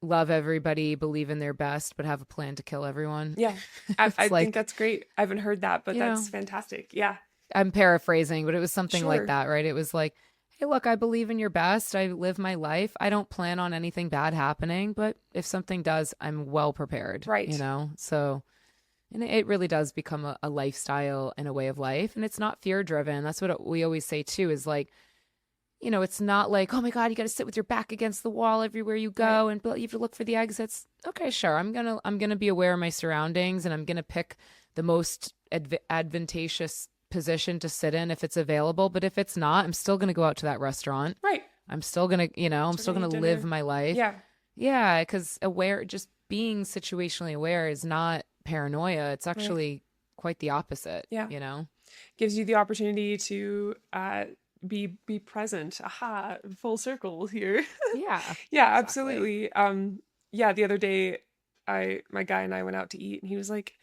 love everybody, believe in their best, but have a plan to kill everyone. Yeah. I It's think like, that's great. I haven't heard that, but you know, that's fantastic. Yeah. I'm paraphrasing, but it was something like Sure. that, right? It was like, hey, look, I believe in your best. I live my life. I don't plan on anything bad happening, but if something does, I'm well prepared, you Right. know? So, and it really does become a lifestyle and a way of life. And it's not fear driven. That's what we always say too, is like, you know, it's not like, oh my God, you got to sit with your back against the wall everywhere you Right. go and you have to look for the exits. Okay, sure. I'm going to be aware of my surroundings, and I'm going to pick the most advantageous position to sit in if it's available. But if it's not, I'm still going to go out to that restaurant. Right. I'm still going to, I'm We're still gonna going eat to live dinner. my life. Yeah. Yeah, because just being situationally aware is not paranoia. It's Right. actually quite the opposite, Yeah. you know? Gives you the opportunity to be present. Aha, full circle here. Yeah, Yeah, exactly. absolutely. Yeah, the other day my guy and I went out to eat, and he was like,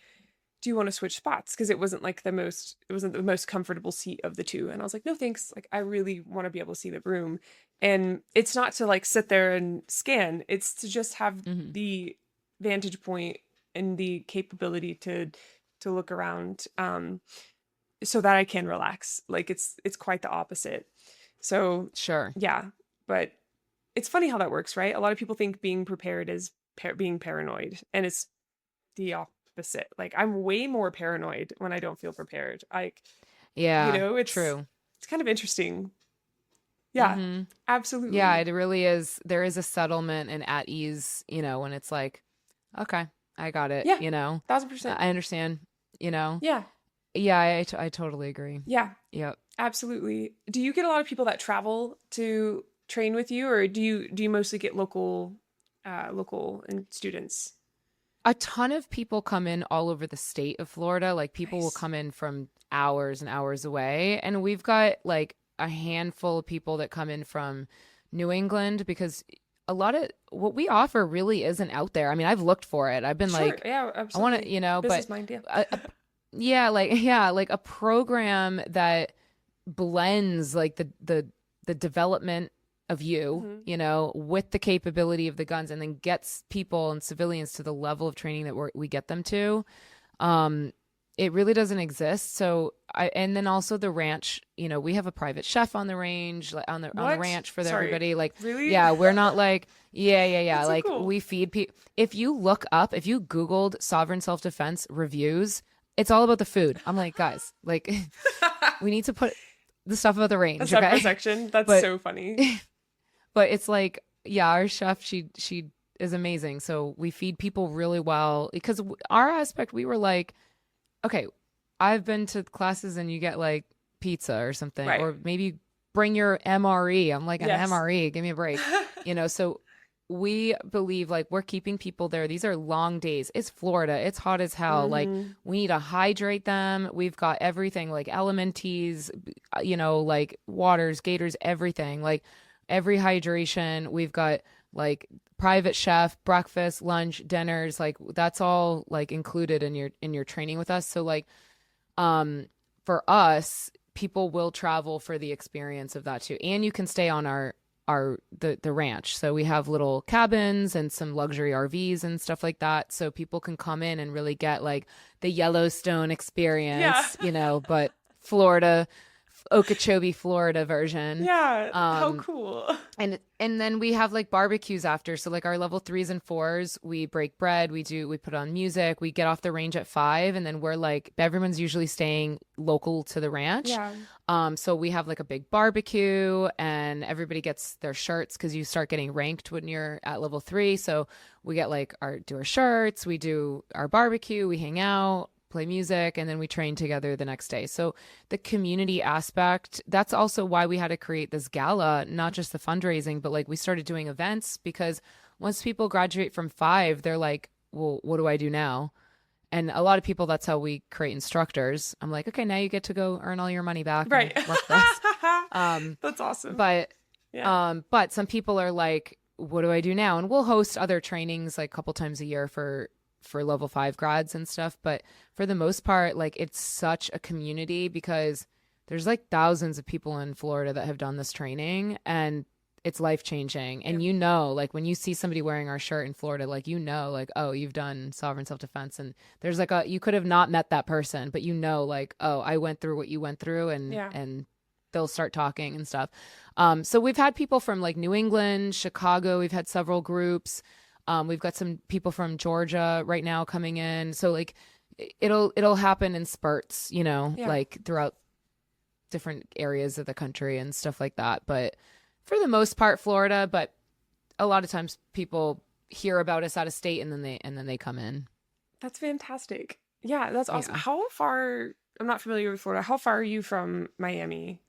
do you want to switch spots? Because it wasn't the most comfortable seat of the two. And I was like, no, thanks. Like, I really want to be able to see the room. And it's not to like sit there and scan. It's to just have Hmm. the vantage point and the capability to look around, so that I can relax. Like, it's quite the opposite. So Sure. yeah, but it's funny how that works, right? A lot of people think being prepared is being paranoid, and it's the opposite. Like, I'm way more paranoid when I don't feel prepared. Like, Yeah, it's true. it's kind of interesting. Yeah, Hmm. Yeah, absolutely. it really is. There is a settlement and at ease, when it's like, okay, I got it, Yeah, 1000%. I understand, you know? Yeah, Yeah, I totally agree. yeah, Yep. absolutely. Do you get a lot of people that travel to train with you, or do you mostly get local and students? A ton of people come in all over the state of Florida. Like, people will Nice. come in from hours and hours away. And we've got like a handful of people that come in from New England, because a lot of what we offer really isn't out there. I mean, I've looked for it. I've been Sure. like, Yeah, I want to, absolutely. but Business mind. Yeah. yeah, like a program that blends like the development of you, Hmm. you know, with the capability of the guns, and then gets people and civilians to the level of training that we get them to. Um, it really doesn't exist. So and then also the ranch, you know, we have a private chef on the range, like on the What? ranch for Sorry. everybody. Like, Really? yeah, we're not like, yeah. That's so Like cool. we feed people. If you look up, if you Googled sovereign self-defense reviews, it's all about the food. I'm like, guys, like we need to put the stuff about the A range, separate okay? section. That's But so funny. but it's like, yeah, our chef, she is amazing. So we feed people really well because our aspect, we were like, okay, I've been to classes and you get like pizza or something, Right. or maybe bring your MRE. I'm like, an Yes. MRE, give me a break. You know, so we believe like we're keeping people there. These are long days. It's Florida. It's hot as hell. Like Hmm. we need to hydrate them. We've got everything like elements, you know, like waters, gators, everything. Like every hydration. We've got like private chef, breakfast, lunch, dinners, like that's all like included in your training with us. So like um for us, people will travel for the experience of that too. And you can stay on the ranch. So we have little cabins and some luxury RVs and stuff like that. So people can come in and really get like the Yellowstone Yeah. experience, you know, but Florida, Okeechobee, Florida version. Yeah. How Um, cool. and then we have like barbecues after. So like our level 3s and 4s, we break bread, we put on music, we get off the range at 5, and then we're like everyone's usually staying local to the ranch. Yeah. So we have like a big barbecue and everybody gets their shirts because you start getting ranked when you're at level 3. So we get like our shirts, we do our barbecue, we hang out, play music, and then we train together the next day. So the community aspect, that's also why we had to create this gala, not just the fundraising, but like we started doing events because once people graduate from 5, they're like, well, what do I do now? And a lot of people, that's how we create instructors. I'm like, okay, now you get to go earn all your money back and Right. work for us. Um, That's awesome. but Yeah. but some people are like, what do I do now? And we'll host other trainings like a couple times a year for level 5 grads and stuff. But for the most part, like it's such a community because there's like thousands of people in Florida that have done this training and it's life changing. Yeah. And you know, like when you see somebody wearing our shirt in Florida, like you know, like, oh, you've done sovereign self defense. And there's like you could have not met that person, but you know, like, oh, I went through what you went through Yeah. and they'll start talking and stuff. So we've had people from like New England, Chicago, we've had several groups. We've got some people from Georgia right now coming in. So like it'll happen in spurts, you know, Yeah. like throughout different areas of the country and stuff like that. But for the most part, Florida, but a lot of times people hear about us out of state and then they come in. That's fantastic. Yeah, that's awesome. Yeah. How far, I'm not familiar with Florida. How far are you from Miami?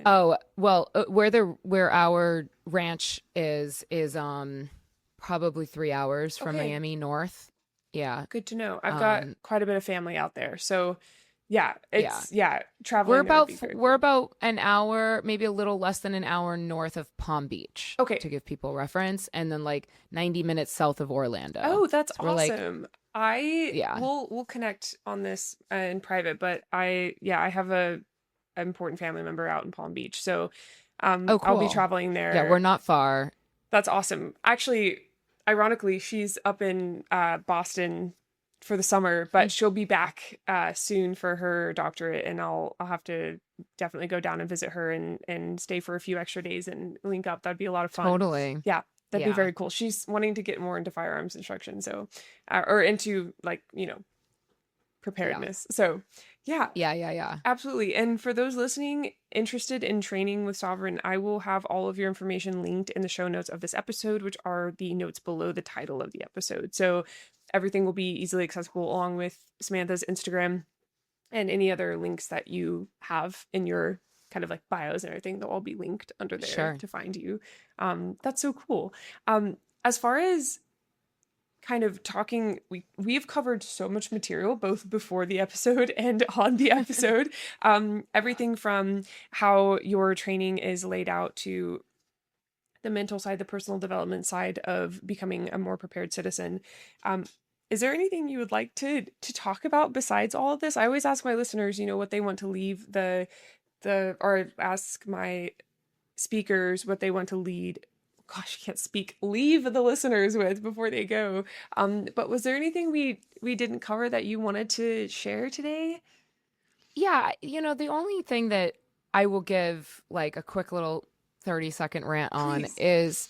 Oh, well, where our ranch is probably 3 hours from Okay, Miami north. Yeah. good to know. I've got Um quite a bit of family out there. So, yeah, yeah. traveling there would be very We're cool. about an hour, maybe a little less than an hour north of Palm Beach Okay. to give people reference, and then like 90 minutes south of Orlando. Oh, that's So we're like, awesome. I yeah. we'll connect on this in private, but I have a an important family member out in Palm Beach. So, Oh, I'll be cool. traveling Yeah, we're there. not far. That's awesome. Actually, ironically, she's up in Boston for the summer, but Mm. she'll be back soon for her doctorate, and I'll have to definitely go down and visit her and stay for a few extra days and link up. That'd be a lot of fun. Totally. Yeah, that'd be Yeah. very cool. She's wanting to get more into firearms instruction, so or into like Yeah. preparedness. So yeah, Yeah. absolutely. And for those listening interested in training with Sovereign, I will have all of your information linked in the show notes of this episode, which are the notes below the title of the episode. So everything will be easily accessible along with Samantha's Instagram and any other links that you have in your kind of like bios and everything. They'll all be linked under there Sure. to find you. That's so cool. As far as kind of talking, we've covered so much material both before the episode and on the episode. Everything from how your training is laid out to the mental side, the personal development side of becoming a more prepared citizen. um, is there anything you would like to talk about besides all of this? I always ask my listeners, what they want to leave the or ask my speakers, what they want to gosh, I can't speak, leave the listeners with before they go. But was there anything we didn't cover that you wanted to share today? Yeah, the only thing that I will give like a quick little 30-second rant on Please. is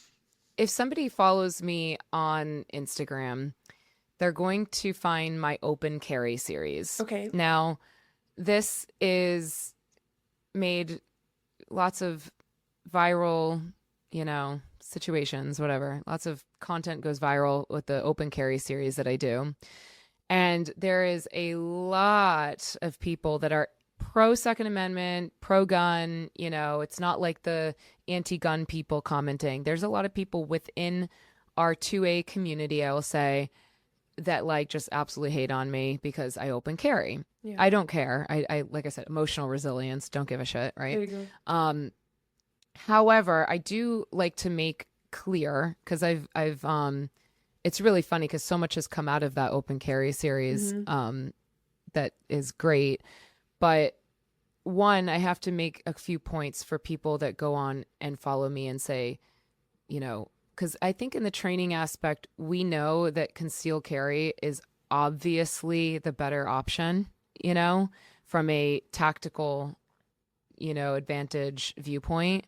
if somebody follows me on Instagram, they're going to find my open carry series. Okay. Now, this is made lots of viral, situations, whatever. Lots of content goes viral with the open carry series that I do. And there is a lot of people that are pro Second Amendment, pro gun. It's not like the anti gun people commenting. There's a lot of people within our 2A community, I will say, that like just absolutely hate on me because I open carry. Yeah. I don't care. I like I said, emotional resilience, don't give a shit, right? There you go. However, I do like to make clear because I've it's really funny because so much has come out of that open carry series that is great. But one, I have to make a few points for people that go on and follow me and say, because I think in the training aspect, we know that concealed carry is obviously the better option, from a tactical, advantage viewpoint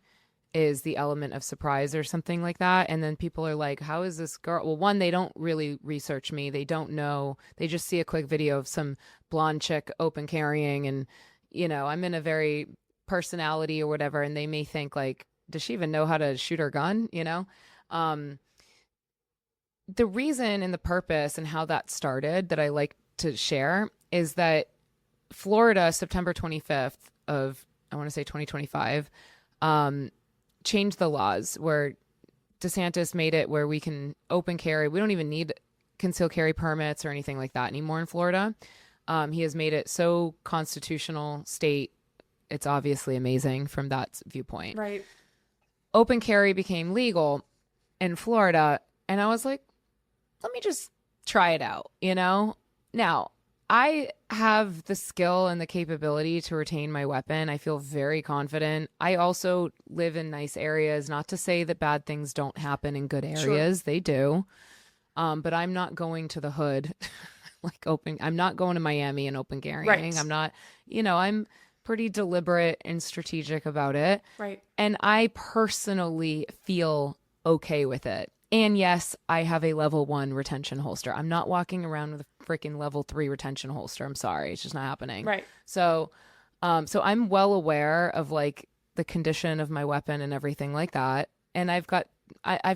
is the element of surprise or something like that. And then people are like, how is this girl? Well, one, they don't really research me. They don't know. They just see a quick video of some blonde chick open carrying and, I'm in a very personality or whatever. And they may think like, does she even know how to shoot her gun? The reason and the purpose and how that started that I like to share is that Florida, September 25th of, I want to say 2025, changed the laws where DeSantis made it where we can open carry. We don't even need concealed carry permits or anything like that anymore in Florida. He has made it so constitutional state. It's obviously amazing from that viewpoint. Right. Open carry became legal in Florida. And I was like, let me just try it out, Now, I have the skill and the capability to retain my weapon. I feel very confident. I also live in nice areas. Not to say that bad things don't happen in good areas. Sure. They do. But I'm not going to the hood I'm not going to Miami and open carrying. Right. I'm not, I'm pretty deliberate and strategic about it. Right. And I personally feel okay with it. And yes, I have a level 1 retention holster. I'm not walking around with a freaking level 3 retention holster. I'm sorry. It's just not happening. Right. So I'm well aware of like the condition of my weapon and everything like that. And I've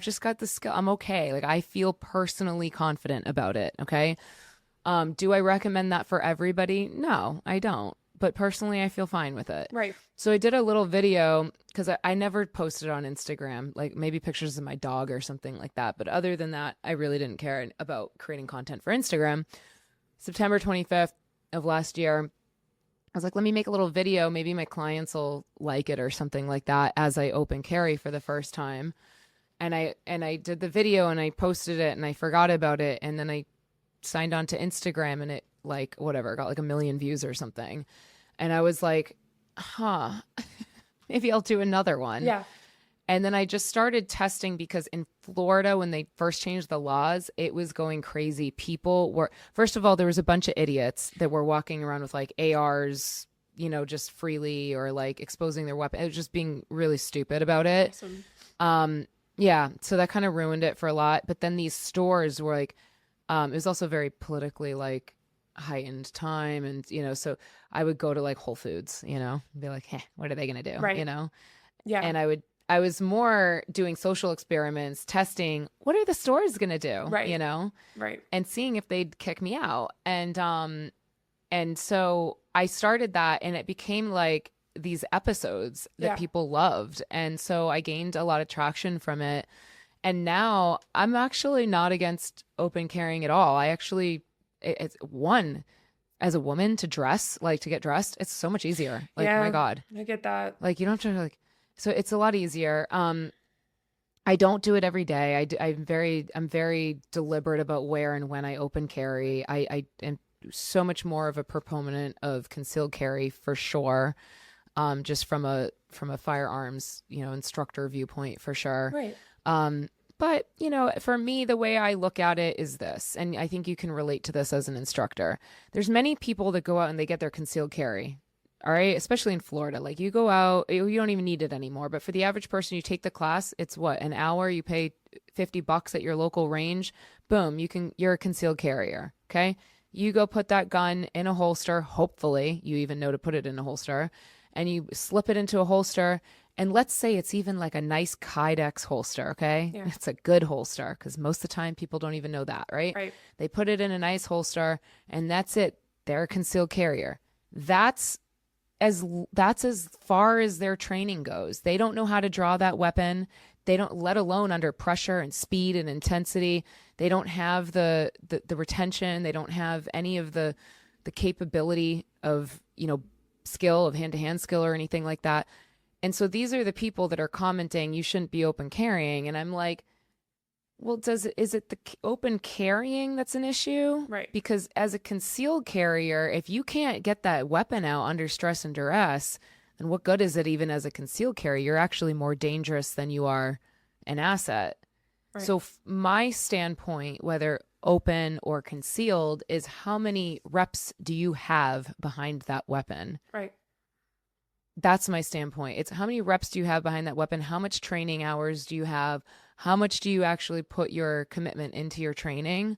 just got the skill. I'm okay. Like I feel personally confident about it. Okay. Do I recommend that for everybody? No, I don't. But personally, I feel fine with it. Right. So I did a little video because I never posted on Instagram, like maybe pictures of my dog or something like that. But other than that, I really didn't care about creating content for Instagram. September 25th of last year, I was like, let me make a little video. Maybe my clients will like it or something like that as I open carry for the first time. And I did the video and I posted it and I forgot about it. And then I signed on to Instagram and it like whatever got like 1 million views or something. And I was like, maybe I'll do another one. Yeah. And then I just started testing because in Florida, when they first changed the laws, it was going crazy. People were, first of all, there was a bunch of idiots that were walking around with like ARs, just freely or like exposing their weapon. It was just being really stupid about it. Awesome. Yeah. So that kind of ruined it for a lot. But then these stores were like, it was also very politically like heightened time. And, so I would go to like Whole Foods, and be like, hey, what are they going to do? Right. Yeah. And I was more doing social experiments, testing what are the stores going to do, right. Right. And seeing if they'd kick me out. And so I started that and it became like these episodes that people loved. And so I gained a lot of traction from it. And now I'm actually not against open carrying at all. I actually, it's one, as a woman to dress, like to get dressed, it's so much easier. Like, my God. I get that. Like, you don't have to like, so it's a lot easier. I don't do it every day. I'm very deliberate about where and when I open carry. I am so much more of a proponent of concealed carry for sure. just from a firearms, instructor viewpoint for sure. Right. But, for me, the way I look at it is this, and I think you can relate to this as an instructor. There's many people that go out and they get their concealed carry. All right. Especially in Florida. Like you go out, you don't even need it anymore. But for the average person, you take the class, it's what, an hour, you pay $50 at your local range. Boom. You're a concealed carrier. Okay. You go put that gun in a holster. Hopefully you even know to put it in a holster, and you slip it into a holster. And let's say it's even like a nice Kydex holster, okay? Yeah. It's a good holster, because most of the time people don't even know that, right? Right. They put it in a nice holster, and that's it. They're a concealed carrier. That's as far as their training goes. They don't know how to draw that weapon. They don't, let alone under pressure and speed and intensity. They don't have the retention. They don't have any of the capability of, skill, of hand-to-hand skill or anything like that. And so these are the people that are commenting, you shouldn't be open carrying. And I'm like, well, is it the open carrying that's an issue? Right. Because as a concealed carrier, if you can't get that weapon out under stress and duress, then what good is it even as a concealed carrier? You're actually more dangerous than you are an asset. Right. So my standpoint, whether open or concealed, is how many reps do you have behind that weapon? Right. That's my standpoint. It's how many reps do you have behind that weapon? How much training hours do you have? How much do you actually put your commitment into your training?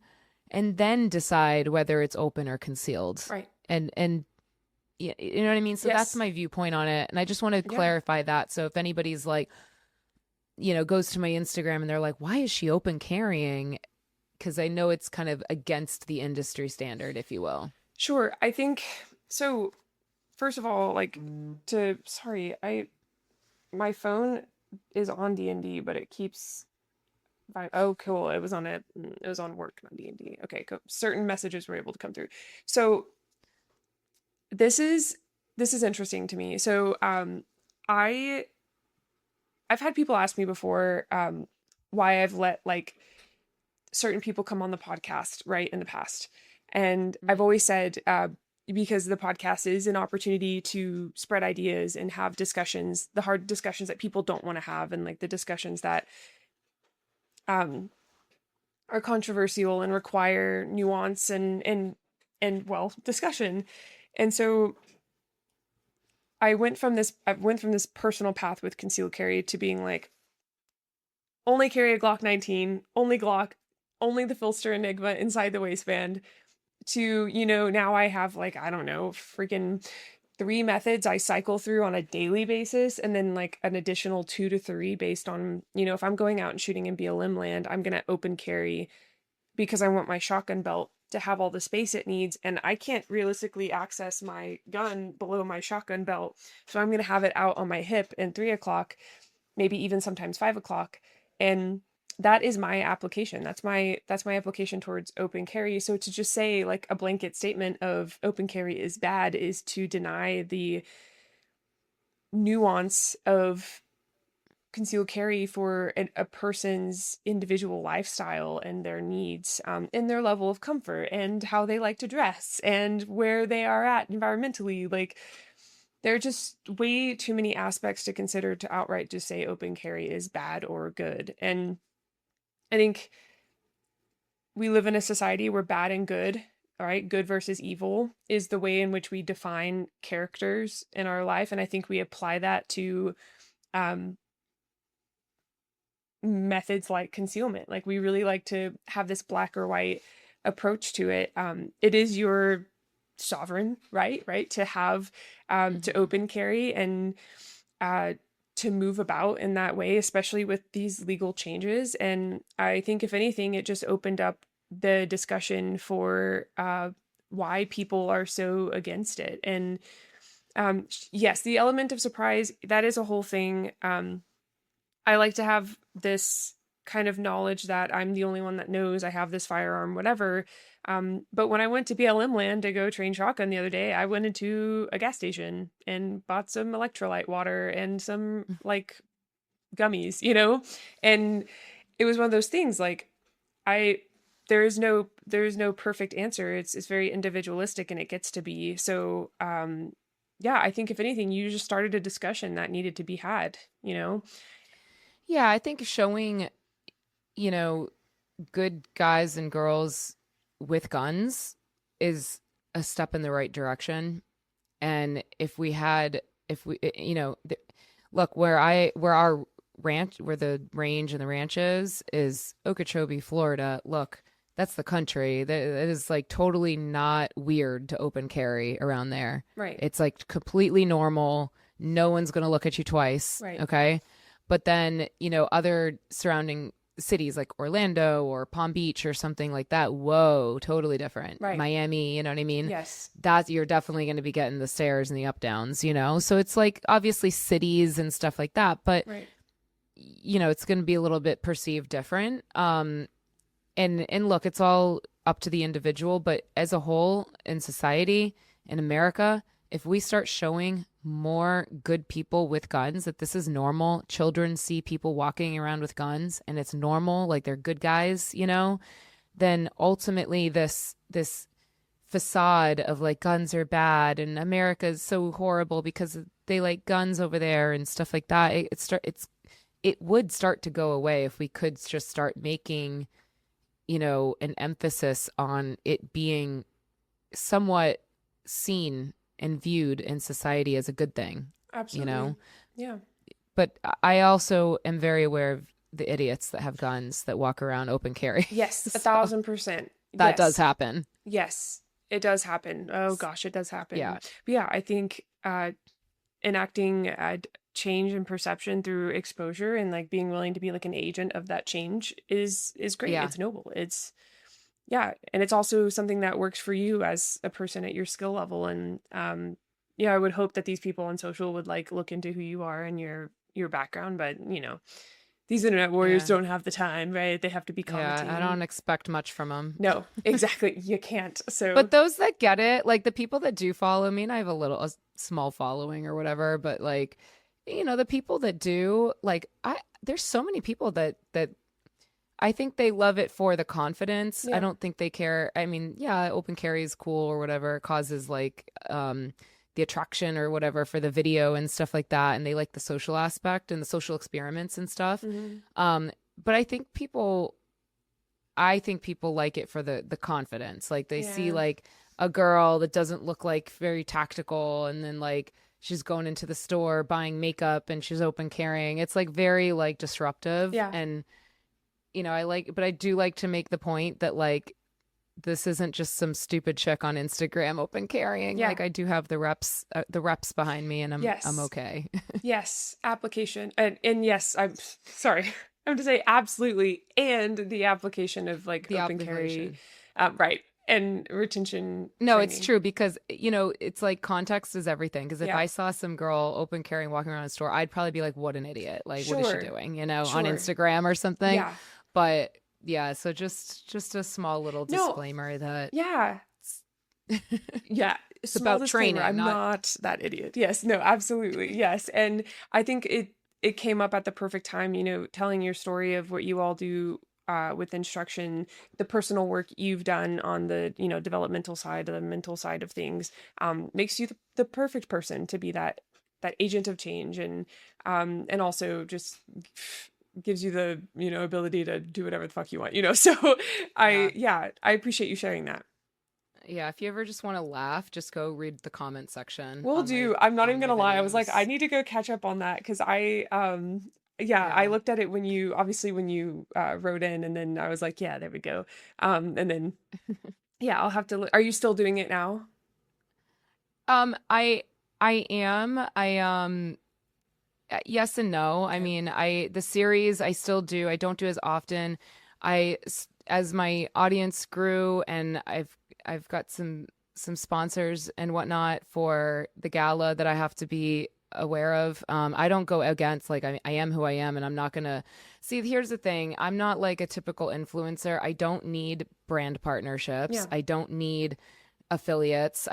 And then decide whether it's open or concealed. Right. And you know what I mean? So yes. That's my viewpoint on it. And I just want to clarify that. So if anybody's like, goes to my Instagram and they're like, why is she open carrying? Because I know it's kind of against the industry standard, if you will. Sure. I think so. First of all, my phone is on D&D, but it keeps, oh, cool. It was on work, not D&D. Okay, cool. Certain messages were able to come through. So this is interesting to me. So, I've had people ask me before, why I've let certain people come on the podcast, right, in the past. And I've always said, because the podcast is an opportunity to spread ideas and have discussions, the hard discussions that people don't want to have, and the discussions that are controversial and require nuance and discussion. And so I went from this personal path with concealed carry to being like, only carry a Glock 19, only Glock, only the Filster Enigma inside the waistband, to, now I have freaking 3 methods I cycle through on a daily basis, and then an additional 2 to 3 based on, if I'm going out and shooting in BLM land, I'm going to open carry because I want my shotgun belt to have all the space it needs, and I can't realistically access my gun below my shotgun belt. So I'm going to have it out on my hip in 3 o'clock, maybe even sometimes 5 o'clock. And that is my application. That's my application towards open carry. So to just say a blanket statement of open carry is bad is to deny the nuance of concealed carry for a person's individual lifestyle and their needs, and their level of comfort and how they like to dress and where they are at environmentally. There are just way too many aspects to consider to outright just say open carry is bad or good. And I think we live in a society where bad and good, all right, good versus evil, is the way in which we define characters in our life. And I think we apply that to methods like concealment. We really like to have this black or white approach to it. It is your sovereign right to have to open carry and to move about in that way, especially with these legal changes. And I think if anything, it just opened up the discussion for why people are so against it. And yes, the element of surprise, that is a whole thing. I like to have this kind of knowledge that I'm the only one that knows I have this firearm, whatever. But when I went to BLM land to go train shotgun the other day, I went into a gas station and bought some electrolyte water and some gummies, and it was one of those things there is no perfect answer. It's very individualistic, and it gets to be. So, yeah, I think if anything, you just started a discussion that needed to be had, you know? Yeah, I think showing, you know, good guys and girls with guns is a step in the right direction. And if we, look, where our ranch, where the range and the ranch is Okeechobee, Florida. Look, that's the country. That is like totally not weird to open carry around there. Right. It's like completely normal. No one's going to look at you twice. Right. Okay. But then, other surrounding cities like Orlando or Palm Beach or something like that, whoa, totally different. Right. Miami, you know what I mean? Yes. You're definitely going to be getting the stares and the up downs, So it's like obviously cities and stuff like that, but right. It's going to be a little bit perceived different. And look, it's all up to the individual, but as a whole in society, in America, if we start showing more good people with guns, that this is normal, children see people walking around with guns and it's normal, like they're good guys, then ultimately this facade of like guns are bad and America is so horrible because they like guns over there and stuff like that, it would start to go away if we could just start making, an emphasis on it being somewhat seen and viewed in society as a good thing. Absolutely. Yeah. But I also am very aware of the idiots that have guns that walk around open carry. Yes, 1,000%. That does happen. Yes, it does happen. Oh gosh, it does happen. Yeah. But yeah, I think enacting change and perception through exposure and like being willing to be like an agent of that change is great. Yeah. It's noble. Yeah, and it's also something that works for you as a person at your skill level. And I would hope that these people on social would like look into who you are and your background. But these internet warriors don't have the time, right? They have to be commenting. Yeah, I don't expect much from them. No, exactly. You can't. So, but those that get it, like the people that do follow me, and I have a small following or whatever, but like, the people that do, like, there's so many people that I think they love it for the confidence. Yeah. I don't think they care. I mean, yeah, open carry is cool or whatever. It causes like the attraction or whatever for the video and stuff like that. And they like the social aspect and the social experiments and stuff. Mm-hmm. But I think people like it for the confidence. Like they see like a girl that doesn't look like very tactical and then like she's going into the store buying makeup and she's open carrying. It's like very like disruptive. Yeah. And but I do like to make the point that like this isn't just some stupid chick on Instagram open carrying. Yeah. Like I do have the reps behind me and I'm okay. Yes. Application. And yes, I'm sorry. I'm to say absolutely. And the application of like the open carry. Right. And retention. No, training. It's true because, it's like context is everything. Because if I saw some girl open carrying walking around a store, I'd probably be like, what an idiot. Like, what is she doing, on Instagram or something? Yeah. But yeah, so just a small little disclaimer that. Yeah. Yeah. It's about training. I'm not that idiot. Yes. No, absolutely. Yes. And I think it came up at the perfect time, telling your story of what you all do with instruction, the personal work you've done on the, developmental side, the mental side of things, makes you the perfect person to be that agent of change and also just gives you the, ability to do whatever the fuck you want, so I appreciate you sharing that. Yeah, if you ever just want to laugh, just go read the comment section. Will do. I'm not even gonna lie. I was like, I need to go catch up on that because I looked at it when you wrote in, and then I was like, yeah, there we go. And then I'll have to look. Are you still doing it now? I am. Yes and no. Okay. I mean, the series I still do. I don't do as often. As my audience grew and I've got some sponsors and whatnot for the gala that I have to be aware of. I don't go against, like, I am who I am, and I'm not gonna see. Here's the thing. I'm not like a typical influencer. I don't need brand partnerships. Yeah. I don't need affiliates.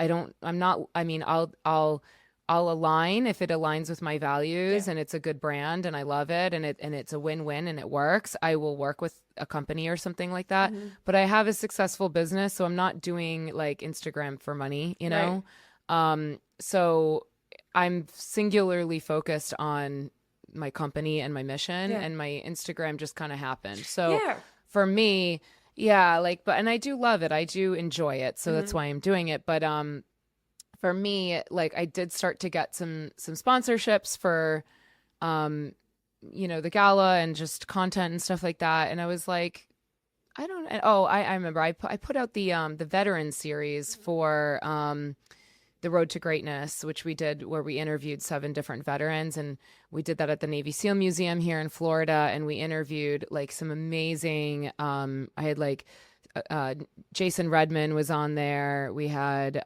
I'll align if it aligns with my values and it's a good brand and I love it and it's a win-win and it works. I will work with a company or something like that. Mm-hmm. But I have a successful business, so I'm not doing like Instagram for money, Right. So I'm singularly focused on my company and my mission, Yeah. and my Instagram just kind of happened. So Yeah. for me, yeah, like, but, and I do love it. I do enjoy it. So that's Hmm. why I'm doing it. But, for me, like, I did start to get some sponsorships for, um, the gala and just content and stuff like that. And I was like, I don't, oh, I remember I put out the veteran series for, the Road to Greatness, which we did, where we interviewed 7 different veterans. And we did that at the Navy SEAL Museum here in Florida. And we interviewed like some amazing, I had like, Jason Redman was on there. We had,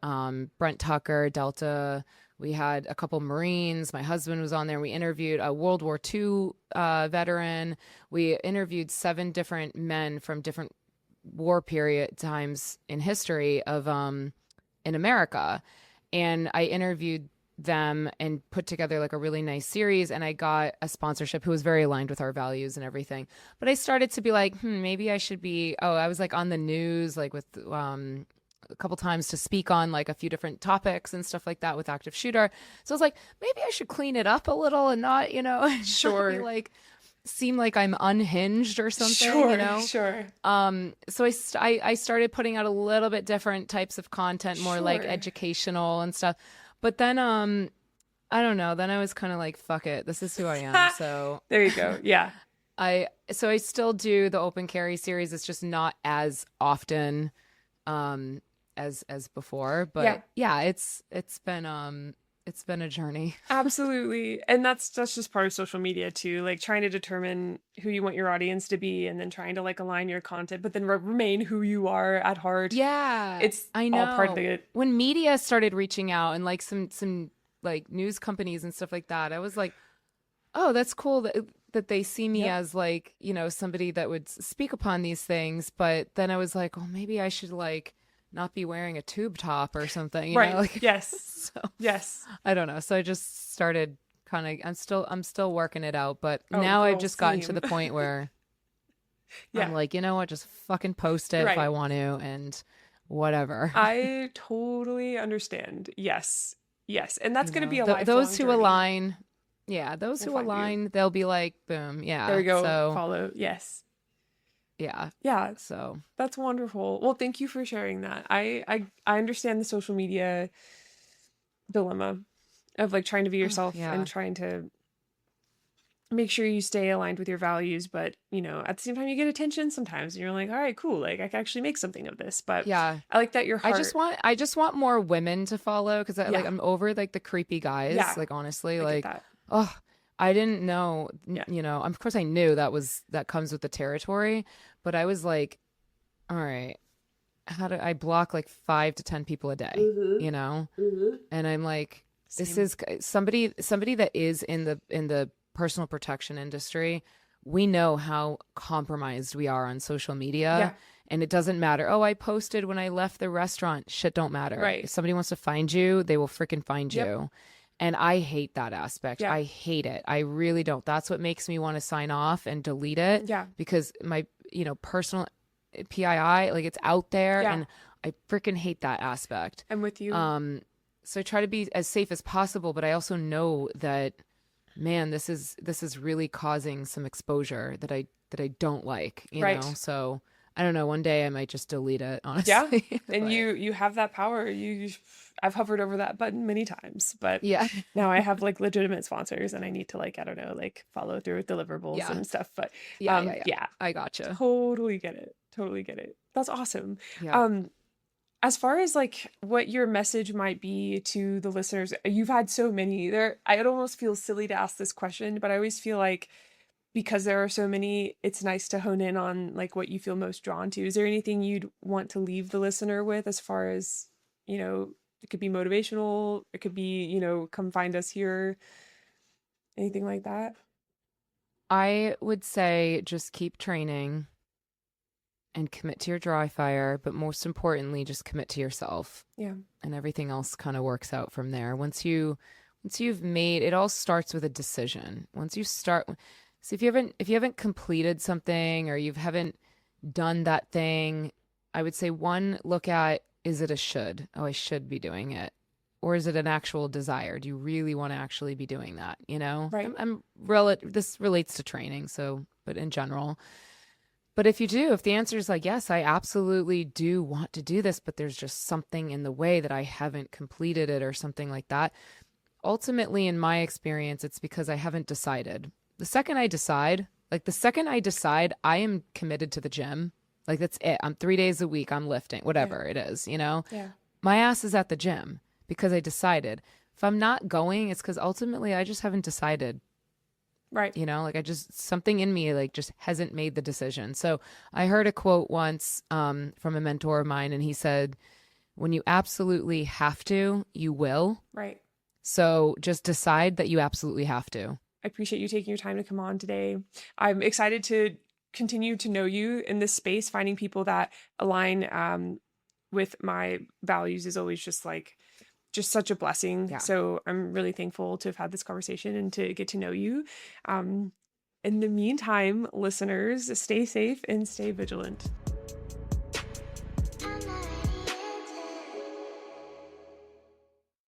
Brent Tucker, Delta. We had a couple Marines. My husband was on there. We interviewed a World War II veteran. We interviewed 7 different men from different war period times in history of, in America. And I interviewed them and put together like a really nice series, and I got a sponsorship who was very aligned with our values and everything. But I started to be like, maybe I should be, I was like on the news, like with, a couple times to speak on like a few different topics and stuff like that with active shooter. So I was like, maybe I should clean it up a little and not, not be Sure. like seem like I'm unhinged or something, Sure. Sure. So I started putting out a little bit different types of content, more like Sure. educational and stuff. But then, I don't know. Then I was kind of like, fuck it, this is who I am. So There you go. Yeah. I still do the open carry series. It's just not as often, as before. Yeah. But yeah, it's been a journey. Absolutely. And that's just part of social media too, like trying to determine who you want your audience to be and then trying to like align your content, but then remain who you are at heart. Yeah, It's I all part of know. the When media started reaching out and like some like news companies and stuff like that, I was like, oh, that's cool that they see me Yep. as like, somebody that would speak upon these things. But then I was like, oh, maybe I should like not be wearing a tube top or something, Right. like Yes. so Yes. I don't know. So I just started kind of, I'm still working it out, but Oh, now I've girl, just gotten to same. the point where I'm Yeah. like, you know what, just fucking post it if I Right. want to and whatever. I totally understand. Yes. Yes. And that's going to be a Those lifelong who journey. align, yeah, those We'll who find you. align, they'll be like, boom, There yeah. we go. So, Follow. Yes. yeah. Yeah. So, That's wonderful. Well, thank you for sharing that. I understand the social media dilemma of like trying to be oh, yourself and yeah. trying to make sure you stay aligned with your values, but at the same time you get attention sometimes and you're like, all right, cool, like I can actually make something of this. But Yeah. I like that your I just heart. want I just want more women to follow because like Yeah. I'm over like the creepy guys. Yeah. Like honestly, I get like that. oh, I didn't know. Yeah. Of course I knew that comes with the territory, but I was like, all right, how do I block like 5 to 10 people a day? Mm-hmm. You know, Mm-hmm. and I'm like, this Same. is somebody that is in the personal protection industry. We know how compromised we are on social Yeah. media. And it doesn't matter. Oh, I posted when I left the restaurant. Shit don't matter. Right. If somebody wants to find you, they will freaking find Yep. you. And I hate that aspect. Yeah. I hate it. I really don't. That's what makes me want to sign off and delete it Yeah. because my, personal PII, like it's out there Yeah. and I freaking hate that aspect. I'm with you. So I try to be as safe as possible, but I also know that, man, this is really causing some exposure that I don't like, Right. So I don't know. One day I might just delete it, Yeah. honestly. And But, you have that power. I've hovered over that button many times, but yeah, now I have like legitimate sponsors and I need to like, I don't know, like follow through with deliverables yeah, and stuff. But yeah. yeah, I gotcha. totally get it. Totally get it. That's awesome. Yeah. As far as like what your message might be to the listeners, you've had so many there. I'd almost feel silly to ask this question, but I always feel like because there are so many, it's nice to hone in on like what you feel most drawn to. Is there anything you'd want to leave the listener with as far as, it could be motivational, it could be, come find us here, anything like that? I would say just keep training and commit to your dry fire, but most importantly, just commit to yourself. Yeah. And everything else kind of works out from there. Once you've made, it all starts with a decision. Once you start, so if you haven't completed something or you haven't done that thing, I would say one, look at, is it a should? Oh, I should be doing it. or is it an actual desire? Do you really want to actually be doing that? You know, Right. this relates to training. So, but in general, but if you do, if the answer is like, yes, I absolutely do want to do this, but there's just something in the way that I haven't completed it or something like that. Ultimately, in my experience, it's because I haven't decided. The second I decide I am committed to the gym, like that's it. I'm 3 days a week, I'm lifting, Yeah. whatever it is, you know, Yeah. my ass is at the gym because I decided. If I'm not going, it's because ultimately I just haven't decided. Right. You know, like I just, something in me like just hasn't made the decision. So I heard a quote once from a mentor of mine, and he said, when you absolutely have to, you will. Right. So just decide that you absolutely have to. I appreciate you taking your time to come on today. I'm excited to continue to know you in this space. Finding people that align with my values is always just such a blessing. Yeah. So I'm really thankful to have had this conversation and to get to know you. Um, in the meantime, listeners, stay safe and stay vigilant.